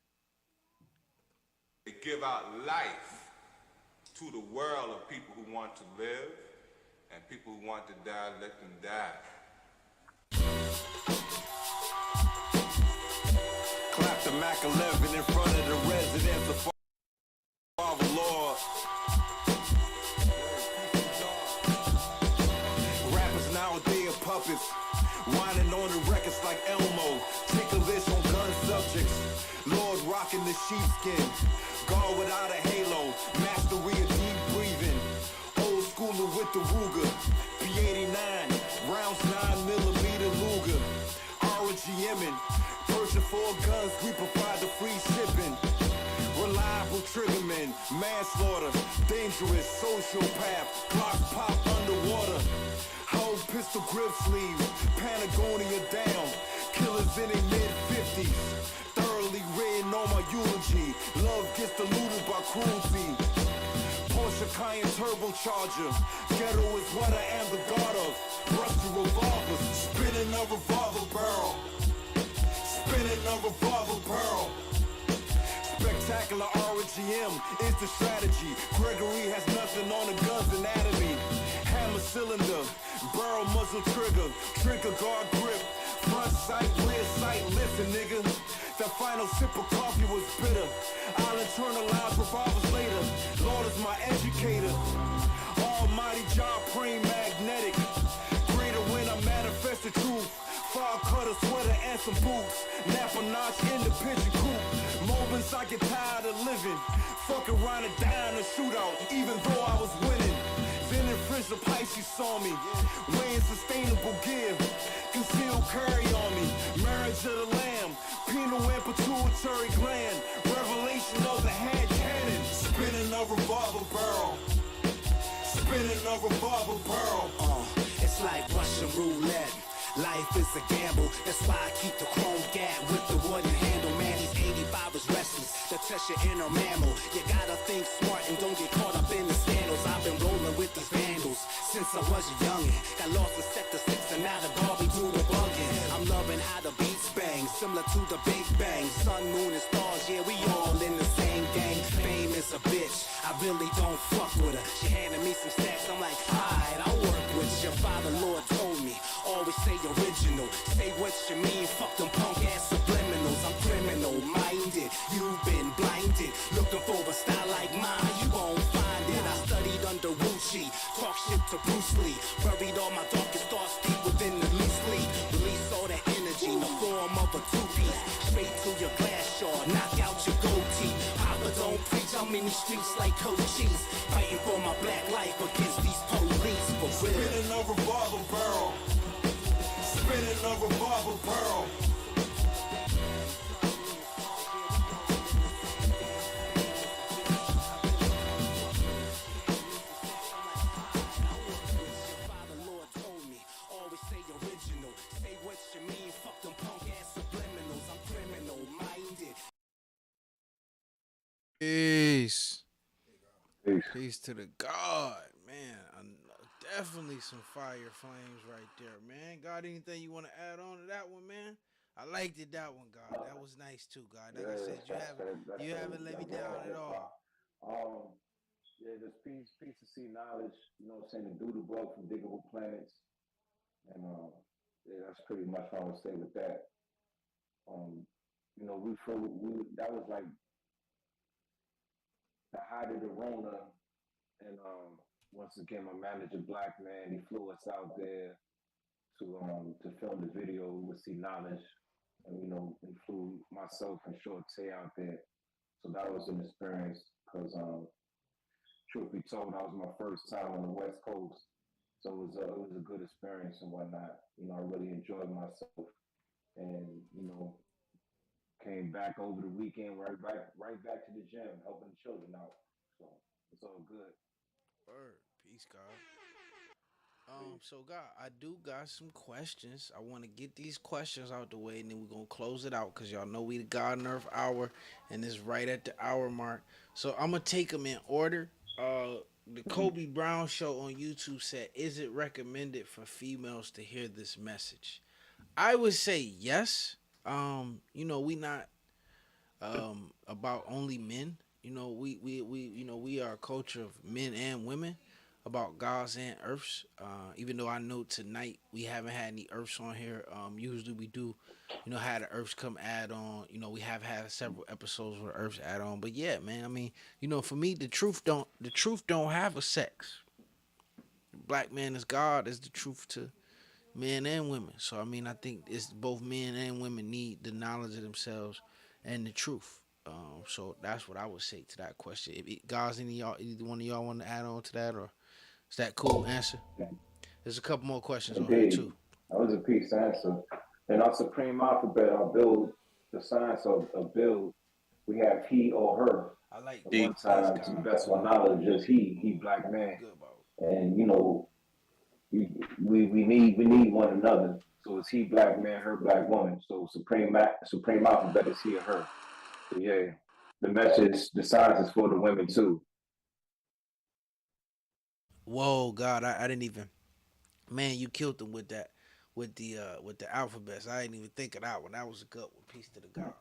They give out life to the world of people who want to live, and people who want to die, let them die. Clap the Mac 11 in front of the residence of Father Lord. Rappers nowadays are puppets, whining on the records like Elmo, ticklish on gun subjects. Lord rocking the sheepskin, guard without a halo, mastery of deep breathing. Old schooler with the Ruger, P89, rounds 9mm Luger. RGMing, purchase 4 guns, we provide the free shipping. Reliable triggerman, manslaughter, dangerous sociopath, clocks pop underwater. Hold pistol grip sleeves, Patagonia down, killers in their mid-50s. Thoroughly written on my eulogy, love gets diluted by cruelty. Porsche Cayenne turbocharger, ghetto is what I am the god of. Rusty revolvers, spinning a revolver barrel, spinning a revolver barrel. Spectacular RGM is the strategy. Gregory has nothing on the gun's anatomy. Hammer cylinder, barrel muzzle trigger, trigger guard grip, front sight, rear sight. Listen, nigga, that final sip of coffee was bitter. I'll internalize revolvers later. Lord is my educator. Almighty Japreme Magnetic. Greater and some boots. Nap a notch in the pigeon coop. Moments I get tired of living. Fuck around and die in a shootout, even though I was winning. Then in French the Pisces saw me, weighing sustainable give. Concealed carry on me, marriage of the lamb, penal and pituitary gland, revelation of the hand cannon. Spinning a revolver barrel, spinning a revolver barrel. It's like Russian roulette. Life is a gamble, that's why I keep the chrome gap with the wooden handle. Man, these 85 is restless, to test your inner mammal. You gotta think smart and don't get caught up in the scandals. I've been rolling with these vandals since I was a youngin'. Got lost in sector 6 and now the Barbie do the buggin'. I'm loving how the beats bang, similar to the Big Bang. Sun, moon, and stars, yeah, we all in the same gang. Fame is a bitch, I really don't fuck with her. She handed me some stacks, I'm like, alright, I'll work with you. Father Lord told me, always say original. Say what you mean, fuck them punk ass subliminals. I'm criminal minded, you've been blinded. Looking for a style like mine, you won't find it. I studied under Wuchi, talk shit to Bruce Lee. Buried all my darkest thoughts deep within the least league. Release all that energy in the form of a two-piece. Straight to your glass jaw, knock out your goatee. Papa don't preach, I'm in these streets like coaches. Fighting for my black life against these police, for real. Spinning a revolver barrel, spinning a revolver barrel. Father Lord told me, always say original. Say what you mean, fuck them punk ass subliminals. I'm criminal minded. Peace. Peace to the God, man. Definitely some fire flames right there, man. God, anything you want to add on to that one, man? I liked it, that one, God. That was nice too, God. Like I said, you haven't let me down at all. Yeah, just peace to see knowledge. You know what I'm saying? The doodle bug from Diggable Planets, and yeah, that's pretty much what I would say with that. You know, we that was like the height of the Rona, and once again, my manager, Black Man, he flew us out there to film the video with See Knowledge, and you know, he flew myself and Short Tay out there, so that was an experience. Because truth be told, that was my first time on the West Coast, so it was a good experience and whatnot. You know, I really enjoyed myself, and you know, came back over the weekend right back to the gym, helping the children out. So it's all good. Word. Peace, God. So God, I do got some questions. I want to get these questions out the way, and then we're gonna close it out because y'all know we the God and Earth hour, and it's right at the hour mark. So I'm gonna take them in order. The Kobe Brown show on YouTube said, "Is it recommended for females to hear this message?" I would say yes. You know, we not about only men. You know, we are a culture of men and women about gods and earths. Even though I know tonight we haven't had any earths on here. Usually we do, you know, have the earths come add on. You know, we have had several episodes where earths add on. But yeah, man, I mean, you know, for me the truth don't have a sex. Black man is God is the truth to men and women. So I mean, I think it's both men and women need the knowledge of themselves and the truth. So that's what I would say to that question. If guys, either one of y'all want to add on to that, or is that cool answer? There's a couple more questions on here too. That was a peace answer. In our supreme alphabet, our build, the science of build, we have he or her. I like at one time, to the best of my knowledge, just he black man. And you know, we need one another. So it's he black man, her black woman. So supreme alphabet is he or her. So yeah, the message, the science is for the women too. Whoa, God, I didn't even. Man, you killed them with that, with the alphabets. I didn't even think of that one. That was a good one. Peace to the God.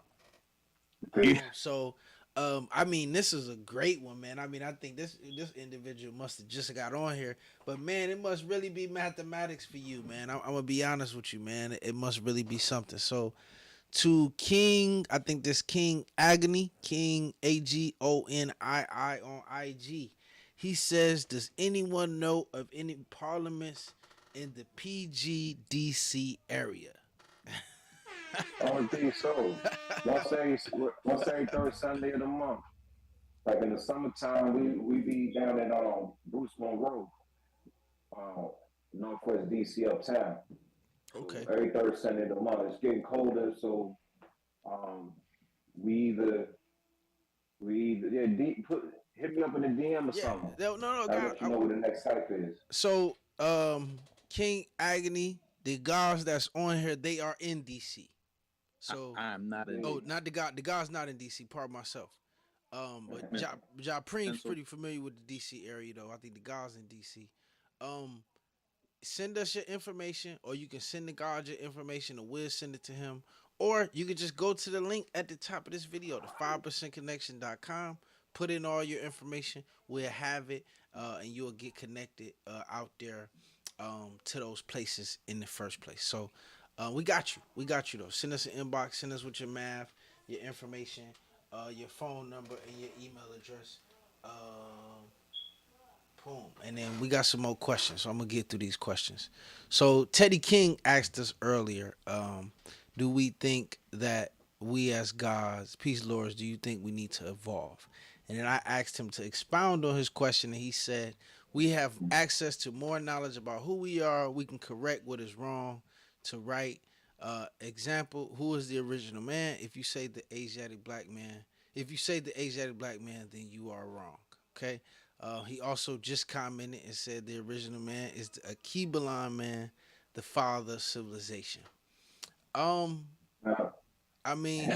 I mean, this is a great one, man. I mean, I think this individual must have just got on here, but man, it must really be mathematics for you, man. I'm gonna be honest with you, man. It must really be something. So, to King, I think this King Agony, King Agonii on IG. He says, "Does anyone know of any parliaments in the PGDC area?" On D, so once every third Sunday of the month. Like in the summertime, we be down at Bruce Monroe, uh, Northwest DC uptown. So Okay. every third Sunday of the month, it's getting colder, so um, we either yeah, hit me up in the DM or Yeah. something. No, I'll God. let you know where the next cipher is. So, King Agony, the guys that's on here, they are in DC. So, I am not in Yeah. not the guy. The guy's not in DC. Pardon myself. But Japreme's Pencil. pretty familiar with the DC area, though. I think the guy's in DC. Um, Send us your information, or you can send the guard your information, and we'll send it to him. Or you can just go to the link at the top of this video, the 5%connection.com. Put in all your information. We'll have it, and you'll get connected out there to those places in the first place. So we got you. We got you, though. Send us an inbox. Send us with your math, your information, your phone number, and your email address. Boom. And then we got some more questions. So I'm gonna get through these questions. So Teddy King asked us earlier, do we think that we as gods, peace lords, do you think we need to evolve? And then I asked him to expound on his question, and he said, we have access to more knowledge about who we are. We can correct what is wrong to right. Example, who is the original man? If you say the Asiatic black man, then you are wrong. Okay. He also just commented and said the original man is the Akibalan man, the father of civilization. Uh, I mean,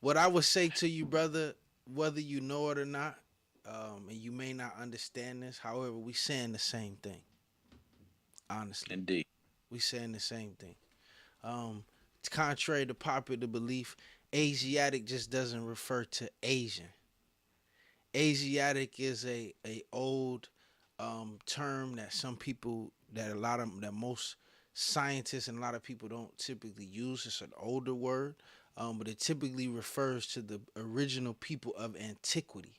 what I would say to you, brother, whether you know it or not, and you may not understand this, however, we saying the same thing. Honestly, Indeed. we saying the same thing. Contrary to popular belief, Asiatic just doesn't refer to Asian. Asiatic is a old term that some people that most scientists and a lot of people don't typically use. It's an older word, but it typically refers to the original people of antiquity,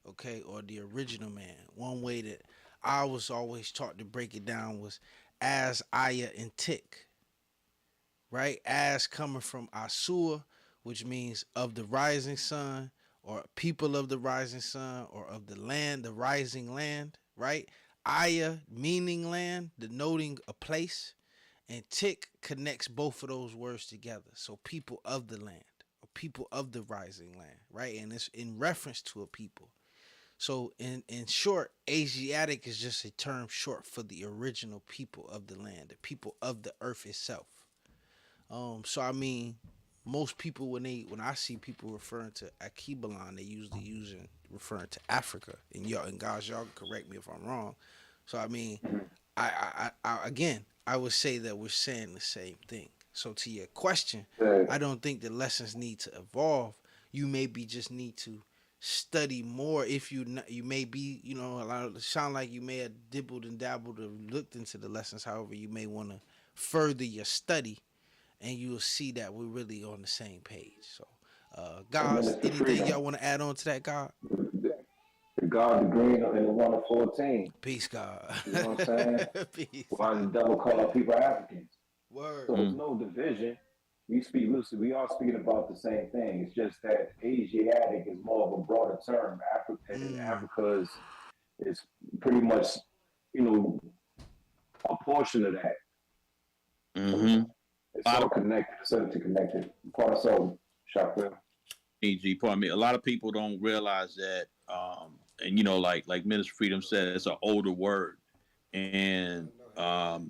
okay, or the original man. One way that I was always taught to break it down was as, Aya, and Tik, right? As coming from Asur, which means of the rising sun, or people of the rising sun, or of the land, the rising land, right? Aya, meaning land, denoting a place, and Tik connects both of those words together. So people of the land, or people of the rising land, right? And it's in reference to a people. So in short, Asiatic is just a term short for the original people of the land, the people of the earth itself. So I mean, most people when I see people referring to Akibalan, they usually referring to Africa. And guys, y'all can correct me if I'm wrong. So I mean, I again, I would say that we're saying the same thing. So to your question, I don't think the lessons need to evolve. You maybe just need to study more. If you may be, a lot of it sound like you may have dibbled and dabbled or looked into the lessons. However, you may want to further your study, and you'll see that we're really on the same page. So, guys, anything y'all want to add on to that, God? The God, the green, and the one of 14. Peace, God. You know what I'm saying? Peace. Why the devil call our people Africans? Word. So there's no division. We are speaking about the same thing. It's just that Asiatic is more of a broader term. Africa is pretty much, a portion of that. Mm-hmm. It's all connected. It's interconnected. Part of so, Shaka. PG, pardon me. A lot of people don't realize that, and like Minister Freedom said, it's an older word, and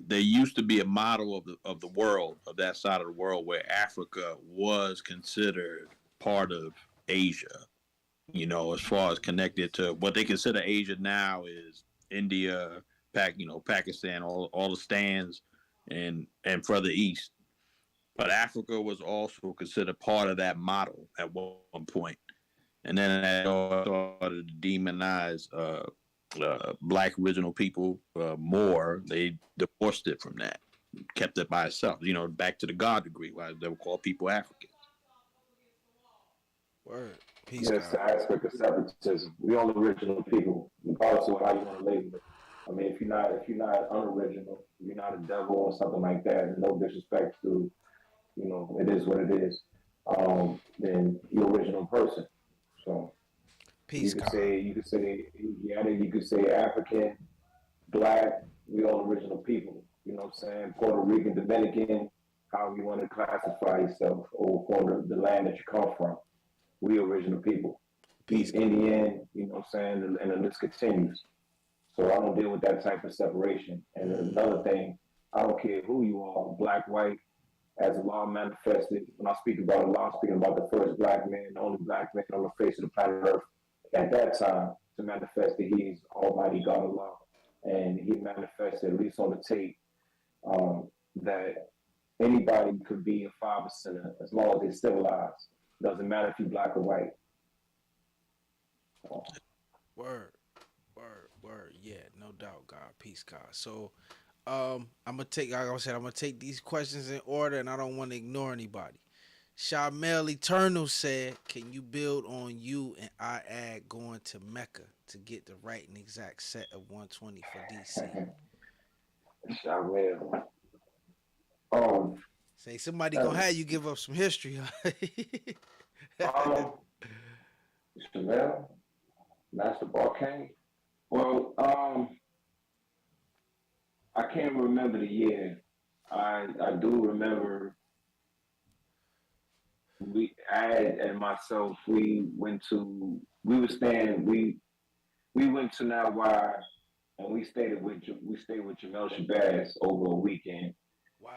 there used to be a model of the world, of that side of the world, where Africa was considered part of Asia. As far as connected to what they consider Asia now is India, Pakistan, all the stands, and further east. But Africa was also considered part of that model at one point. And then that started to demonize black original people more. They divorced it from that, kept it by itself. Back to the God degree, why they would call people Africans. Word. Peace, Yes, the aspect of separatism. We all original people, regardless of how you want to label it. I mean, if you're not unoriginal, if you're not a devil or something like that, no disrespect to you know, it is what it is, then you're original person. So Peace, God. you could say, yeah, you could say African, Black, we all original people. You know what I'm saying? Puerto Rican, Dominican, however you want to classify yourself, or from the land that you come from. We original people. Peace, East God. Indian, you know what I'm saying? And the list continues. So I don't deal with that type of separation. And another thing, I don't care who you are, black, white, as the law manifested. When I speak about Allah, I'm speaking about the first black man, the only black man on the face of the planet Earth at that time to manifest that he's Almighty God Allah. And he manifested, at least on the tape, that anybody could be a 5% as long as they're civilized. Doesn't matter if you're black or white. Word, word. Yeah, no doubt, God. Peace, God. So, I'm gonna take, like I said, I'm gonna take these questions in order, and I don't want to ignore anybody. Shamel Eternal said, "Can you build on you and I add going to Mecca to get the right and exact set of 120 for DC?" Shamel. Say somebody Uh, gonna have you give up some history. um, Shamel, Master Barkane. Well, I can't remember the year. I do remember I and myself, we were staying, we went to Now Why, and we stayed with Jamel Shabazz over a weekend.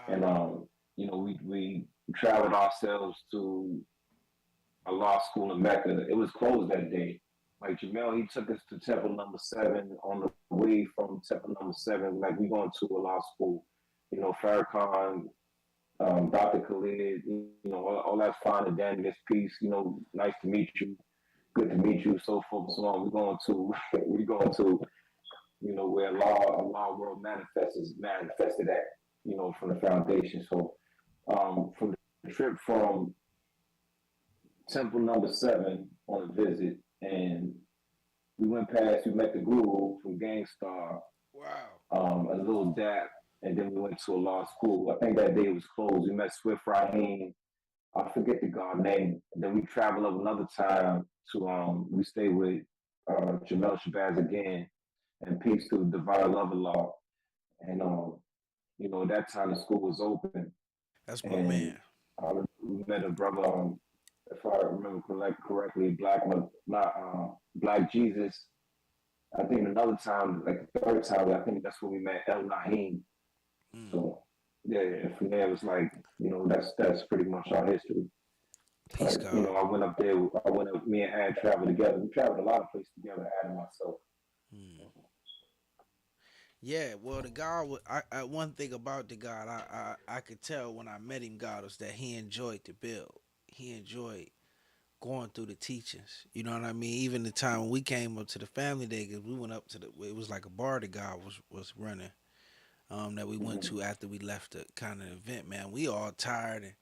And, Wow. you know, we traveled ourselves to a law school in Mecca. It was closed that day. Like Jamel, he took us to Temple Number 7. On the way from Temple Number 7, like we going to a law school. You know, Farrakhan, Dr. Khalid, you know, all that's fine and dandy. This piece, you know, nice to meet you, good to meet you, so forth and so on. We're going to, we're going to, you know, where law world manifested at, you know, from the foundation. So, from the trip from Temple Number 7 on a visit, and we went past, we met the guru from Gangstar, Wow. a little dap, and then we went to a law school. I think that day was closed. We met Swift Raheem. I forget the god name. And then we traveled up another time to we stayed with Jamel Shabazz again, and peace to Divine Lover Law. And you know, that time the school was open, That's my and man. we met a brother, if I remember correctly, Black Jesus. I think another time, like the third time, I think that's when we met El Naheem. Mm. So yeah, and from there it was like, you know, that's pretty much our history. Peace, Like, you God. know, I went up there. I went up. Me and Ad traveled together. We traveled a lot of places together. Ad and myself. Mm. Yeah, well, the God, one thing about the God, I could tell when I met him, God, was that he enjoyed the build. He enjoyed going through the teachings. You know what I mean? Even the time when we came up to the family day, because we went up to it was like a bar the God was running. That we went Mm-hmm. to after we left the kind of event, man. We all tired and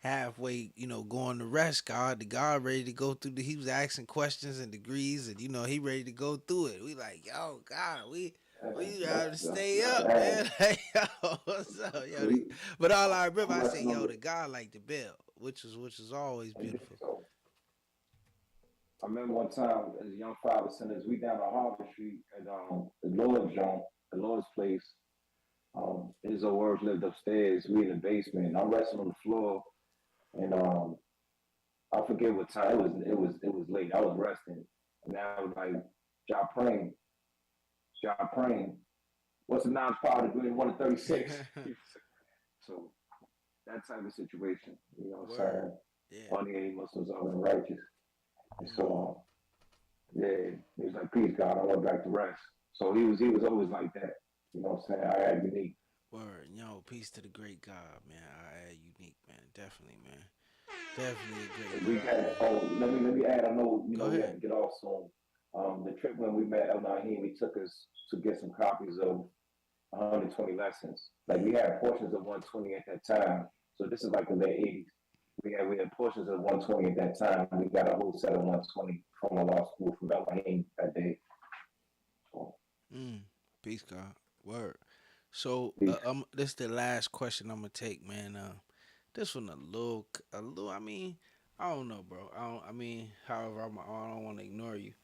halfway, going to rest. The God ready to go through he was asking questions and degrees, and he ready to go through it. We like, yo, God, we That's gotta that's stay that's up, Ad. man. Like, yo, what's up, yo? We, But all I remember, I'm I said, resting on yo, the. the God like the bell, which is always beautiful. So I remember one time as young father centers, we down on Harvard Street at the Lord's John, the Lord's place. His old words lived upstairs. We in the basement. And I'm resting on the floor, and I forget what time it was late. I was resting, and I was like, Japreme, Japreme. What's the nine power degree in 136? So that type of situation, you know what I'm Word, saying? yeah. Funny any Muslims are righteous. And so Mm. yeah, he was like, peace God, I went back to rest. So he was always like that. You know what I'm saying? I had unique. Word, yo, peace to the great God, man. I add unique, man. Definitely, man. Definitely a great We God, had man. let me add, I know, Go we have ahead. to get off soon. The trip when we met El Nahim, he took us to get some copies of 120 lessons. Like we Mm. had portions of 120 at that time. So this is like the late 80s. We had portions of 120 at that time. We got a whole set of 120 from a law school from Elohim that day. So Mm. Peace, God. Word. So, peace. this is the last question I'm gonna take, man. This one a little. I mean, I don't know, bro. I don't. I mean, however, I don't want to ignore you.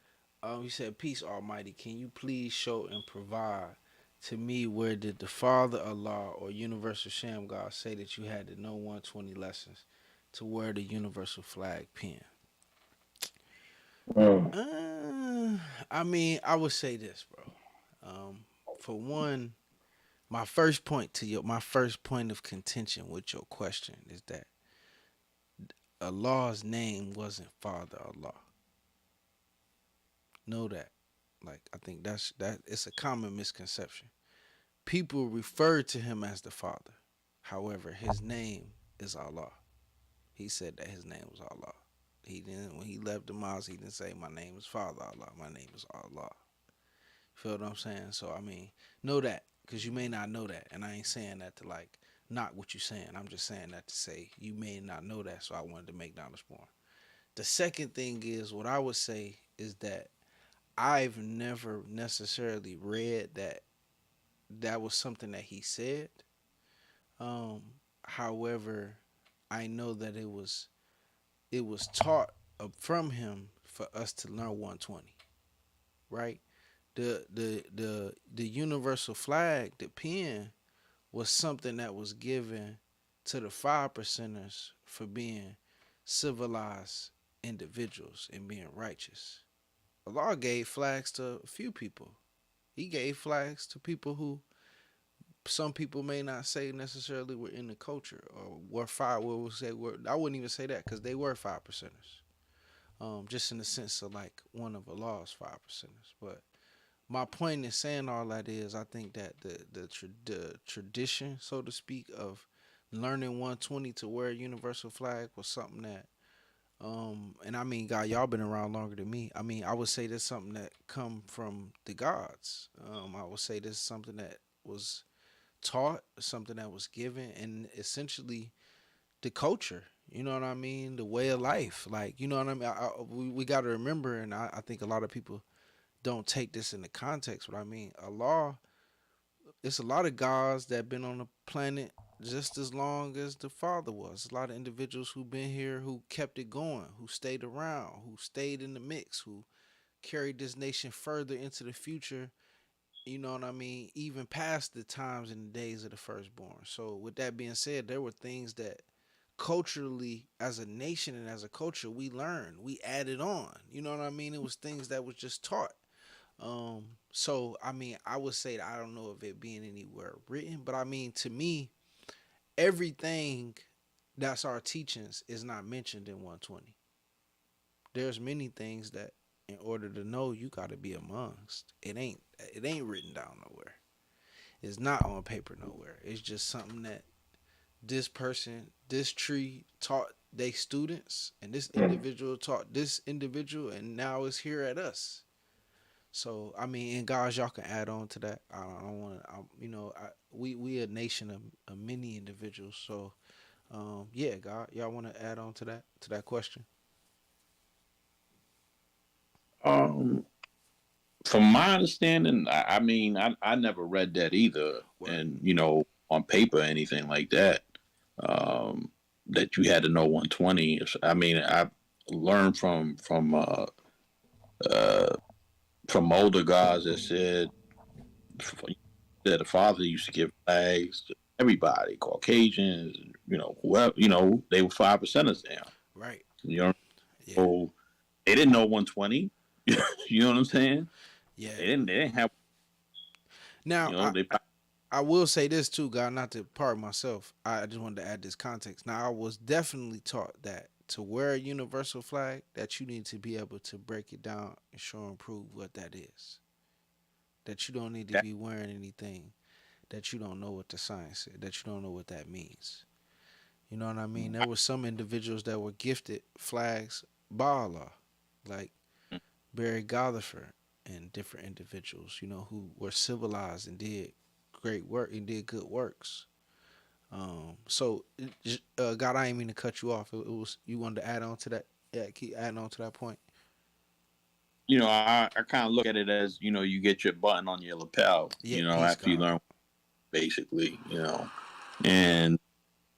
He said, "Peace, Almighty. Can you please show and provide to me where did the Father Allah or Universal Sham God say that you had to know 120 lessons to wear the universal flag pin?" Mm. I mean, I would say this, bro. For one, my first point of contention with your question is that Allah's name wasn't Father Allah. Know that. Like, I think that it's a common misconception. People refer to him as the Father. However, his name is Allah. He said that his name was Allah. He didn't when he left the mosque, he didn't say my name is Father Allah. My name is Allah. Feel what I'm saying? So I mean, know that because you may not know that, and I ain't saying that to like knock what you're saying. I'm just saying that to say you may not know that. So I wanted to make knowledge more. The second thing is what I would say is that I've never necessarily read that that was something that he said. Um, However, I know that it was taught from him for us to learn 120, right? The universal flag, the pen, was something that was given to the 5%ers for being civilized individuals and being righteous. Allah gave flags to a few people. He gave flags to people who some people may not say necessarily were in the culture or were five. What we'll say were I wouldn't even say that because they were 5%ers. Just in the sense of like one of Allah's 5%ers. But my point in saying all that is, I think that the tradition, so to speak, of learning 120 to wear a universal flag was something that, and I mean, God, y'all been around longer than me. I mean, I would say this something that come from the gods. I would say this is something that was taught, something that was given, and essentially the culture. You know what I mean? The way of life. Like, you know what I mean? We got to remember, and I think a lot of people don't take this into context. What I mean, Allah, it's a lot of gods that been on the planet just as long as the Father was. A lot of individuals who been here, who kept it going, who stayed around, who stayed in the mix, who carried this nation further into the future. You know what I mean? Even past the times and the days of the firstborn. So with that being said, there were things that culturally, as a nation and as a culture, we learned, we added on. You know what I mean? It was things that was just taught. So I mean, I would say that I don't know of it being anywhere written, but I mean, to me, everything that's our teachings is not mentioned in 120. There's many things that, in order to know, you got to be amongst. It ain't written down nowhere. It's not on paper nowhere. It's just something that this person, this tree taught they students, and this individual taught this individual, and now it's here at us. So I mean, and guys, y'all can add on to that. I don't want to, we a nation of many individuals. So, yeah, God, y'all want to add on to that question? Um, from my understanding, I mean, I never read that either, Word. and on paper, anything like that. Um, that you had to know 120. I mean, I learned uh, from older guys that said that the father used to give flags to everybody, Caucasians, whoever, they were 5%ers down. Right. You know, Yeah. so they didn't know 120. You know what I'm saying? Yeah. They didn't have. Now, They. I will say this too, God, not to part myself. I just wanted to add this context. Now, I was definitely taught that to wear a universal flag, that you need to be able to break it down and show and prove what that is. That you don't need to be wearing anything that you don't know what the science is, that you don't know what that means. You know what I mean? There were some individuals that were gifted flags by Allah, like Barry Gotherford and different individuals, who were civilized and did great work and did good works. So, God, I didn't mean to cut you off. It was you wanted to add on to that. Yeah, keep adding on to that point. I kind of look at it as you get your button on your lapel. Yeah, After you learn, basically, and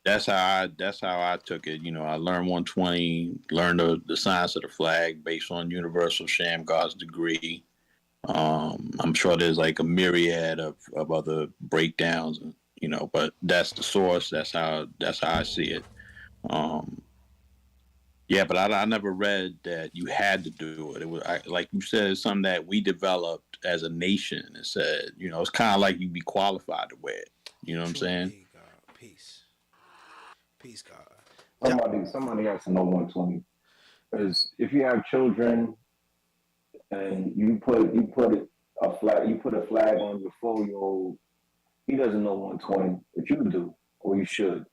that's how I took it. I learned 120, learned the science of the flag based on Universal Shamgar's degree. I'm sure there's like a myriad of other breakdowns, but that's the source. That's how I see it. Um, yeah, but I never read that you had to do it. It was like you said, it's something that we developed as a nation. It said, it's kind of like you be qualified to wear it. You know what I'm True saying? indeed, God. Peace. Peace, God. Somebody has to know 120. Because if you have children and you put a flag on your 4-year-old, he doesn't know 120, but you do, or you should.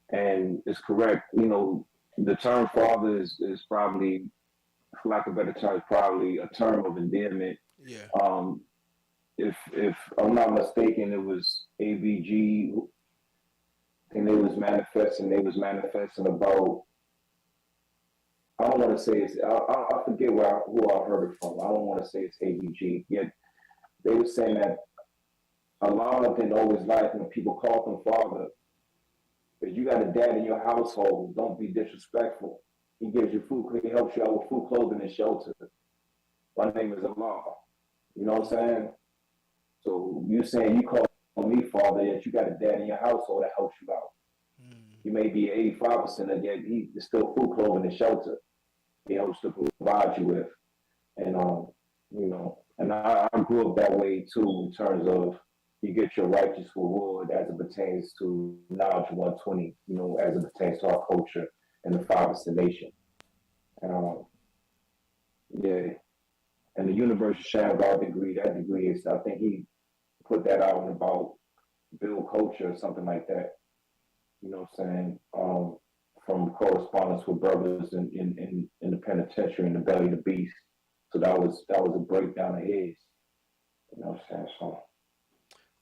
And it's correct. The term father is probably, for lack of a better term, is probably a term of endearment. Yeah. If I'm not mistaken, it was ABG, and they was manifesting about. I don't want to say it's. I forget who I heard it from. I don't want to say it's ABG. Yet they were saying that Allah didn't always like when people called him father. If you got a dad in your household, don't be disrespectful. He gives you food. He helps you out with food, clothing, and shelter. My name is Allah. You know what I'm saying? So you saying you call me father, yet you got a dad in your household that helps you out. You may be 85%, and yet he is still food, clothing, and shelter. He helps to provide you with, and and I grew up that way too in terms of you get your righteous reward as it pertains to knowledge 120. As it pertains to our culture and the Father's nation. And yeah, and the Universal Shamgar degree. That degree is, I think he put that out in about build culture or something like that. You know what I'm saying? From correspondence with brothers in the penitentiary in the belly of the beast. So that was a breakdown of his. You know what I'm saying? So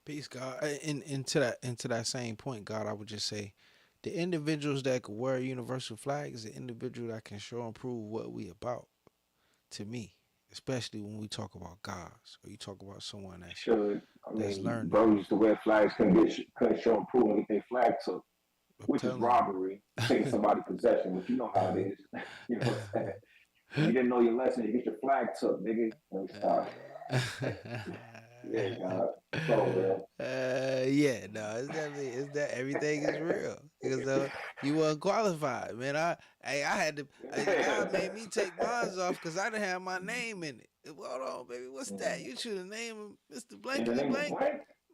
Peace, God. Into that same point, God, I would just say the individuals that could wear a universal flag is the individual that can show and prove what we about to me. Especially when we talk about gods or you talk about someone that's learning. bro used to wear flags, couldn't show and prove and get their flag took, which is robbery, taking somebody's possession, which you know how it is. You know what I'm saying? You didn't know your lesson, you get your flag took, nigga. Let me stop. Yeah, God. It's all real. Yeah, no, it's that everything is real because you weren't qualified, man. I had to. God made me take mine off because I didn't have my name in it. Hold on, baby, what's that? You should have named Mr. Blankety Blank,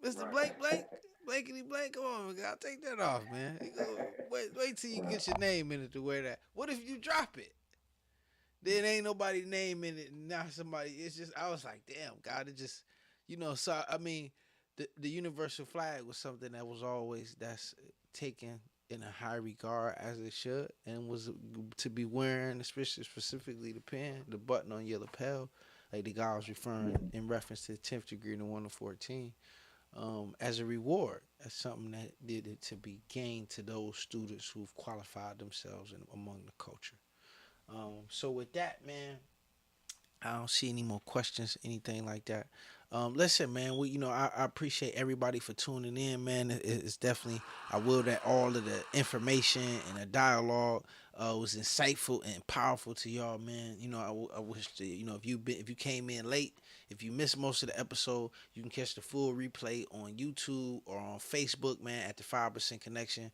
Mr. Blank Blank, Blankety Blank. Come on, I'll take that off, man. Wait till you get your name in it to wear that. What if you drop it? Then ain't nobody name in it, and now somebody. It's just I was like, damn, God, it just, So I mean, the universal flag was something that was always that's taken in a high regard as it should, and was to be wearing, especially specifically the pin, the button on your lapel, like the guy was referring in reference to the 10th degree and the 1 to 14, as a reward, as something that did it to be gained to those students who've qualified themselves among the culture. So with that, man, I don't see any more questions, anything like that. Listen, man, I appreciate everybody for tuning in, man. It's definitely, I will that all of the information and the dialogue was insightful and powerful to y'all, man. I wish that, if you came in late, if you missed most of the episode, you can catch the full replay on YouTube or on Facebook, man, at the 5% Connection.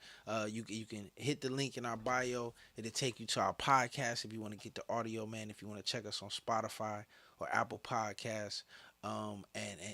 You can hit the link in our bio. It'll take you to our podcast if you want to get the audio, man. If you want to check us on Spotify or Apple Podcasts, and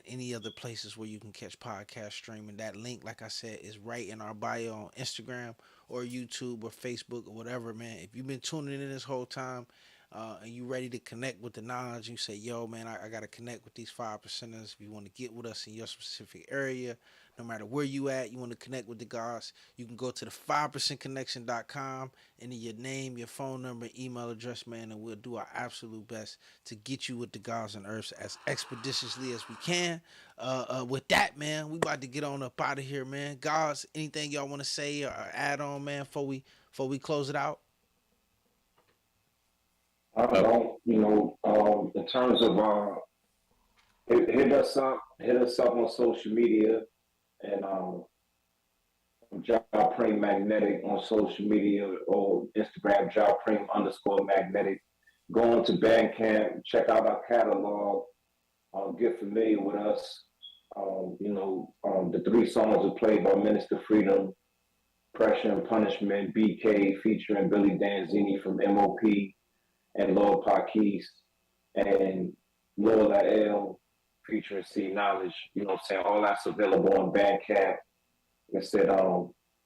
any other places where you can catch podcast streaming. That link, like I said, is right in our bio on Instagram or YouTube or Facebook or whatever, man. If you've been tuning in this whole time, and you ready to connect with the knowledge, you say, yo, man, I got to connect with these 5%ers. If you want to get with us in your specific area, no matter where you at, you want to connect with the gods, you can go to the 5percentconnection.com, enter your name, your phone number, email address, man, and we'll do our absolute best to get you with the gods and earths as expeditiously as we can. With that, man, we about to get on up out of here, man. Gods, anything y'all want to say or add on, man, before we close it out? I don't, in terms of hit us up on social media, and Japreme Magnetic on social media or Instagram, Japreme_magnetic. Go into Bandcamp, check out our catalog, get familiar with us. The 3 songs are played by Minister Freedom, Pressure and Punishment, BK featuring Billy Danzini from MOP, and Lord Parkees, and Lola L featuring C Knowledge. You know what I'm saying? All that's available on Bandcamp. Like I said,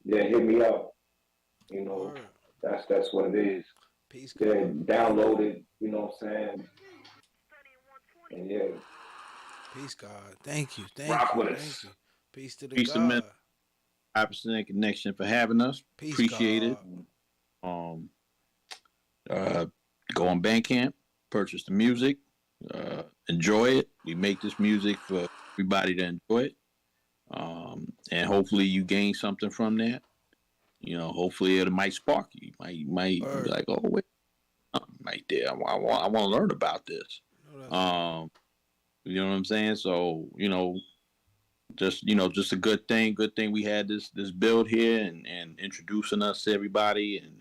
yeah, hit me up. You know, that's what it is. Peace, Yeah, God. download it. You know what I'm saying? And yeah, Peace, God. Thank you. rock with Thank us. you. Peace to the Peace to God. 5% Connection for having us. Peace, Appreciate it. God. Go on Bandcamp, purchase the music, enjoy it. We make this music for everybody to enjoy it. And hopefully you gain something from that. You know, hopefully it might spark you. Might be like, oh wait, something right there. I want to learn about this. You know what I'm saying? So, just a good thing. Good thing we had this build here and introducing us to everybody and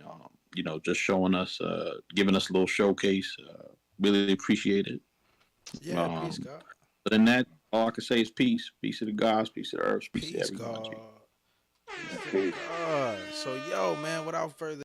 just showing us, giving us a little showcase. Really appreciate it. Yeah, peace, God. But in that, all I can say is peace. Peace to the gods, peace to the earth, peace to Peace, everybody. God. Peace to the God. So, yo, man, without further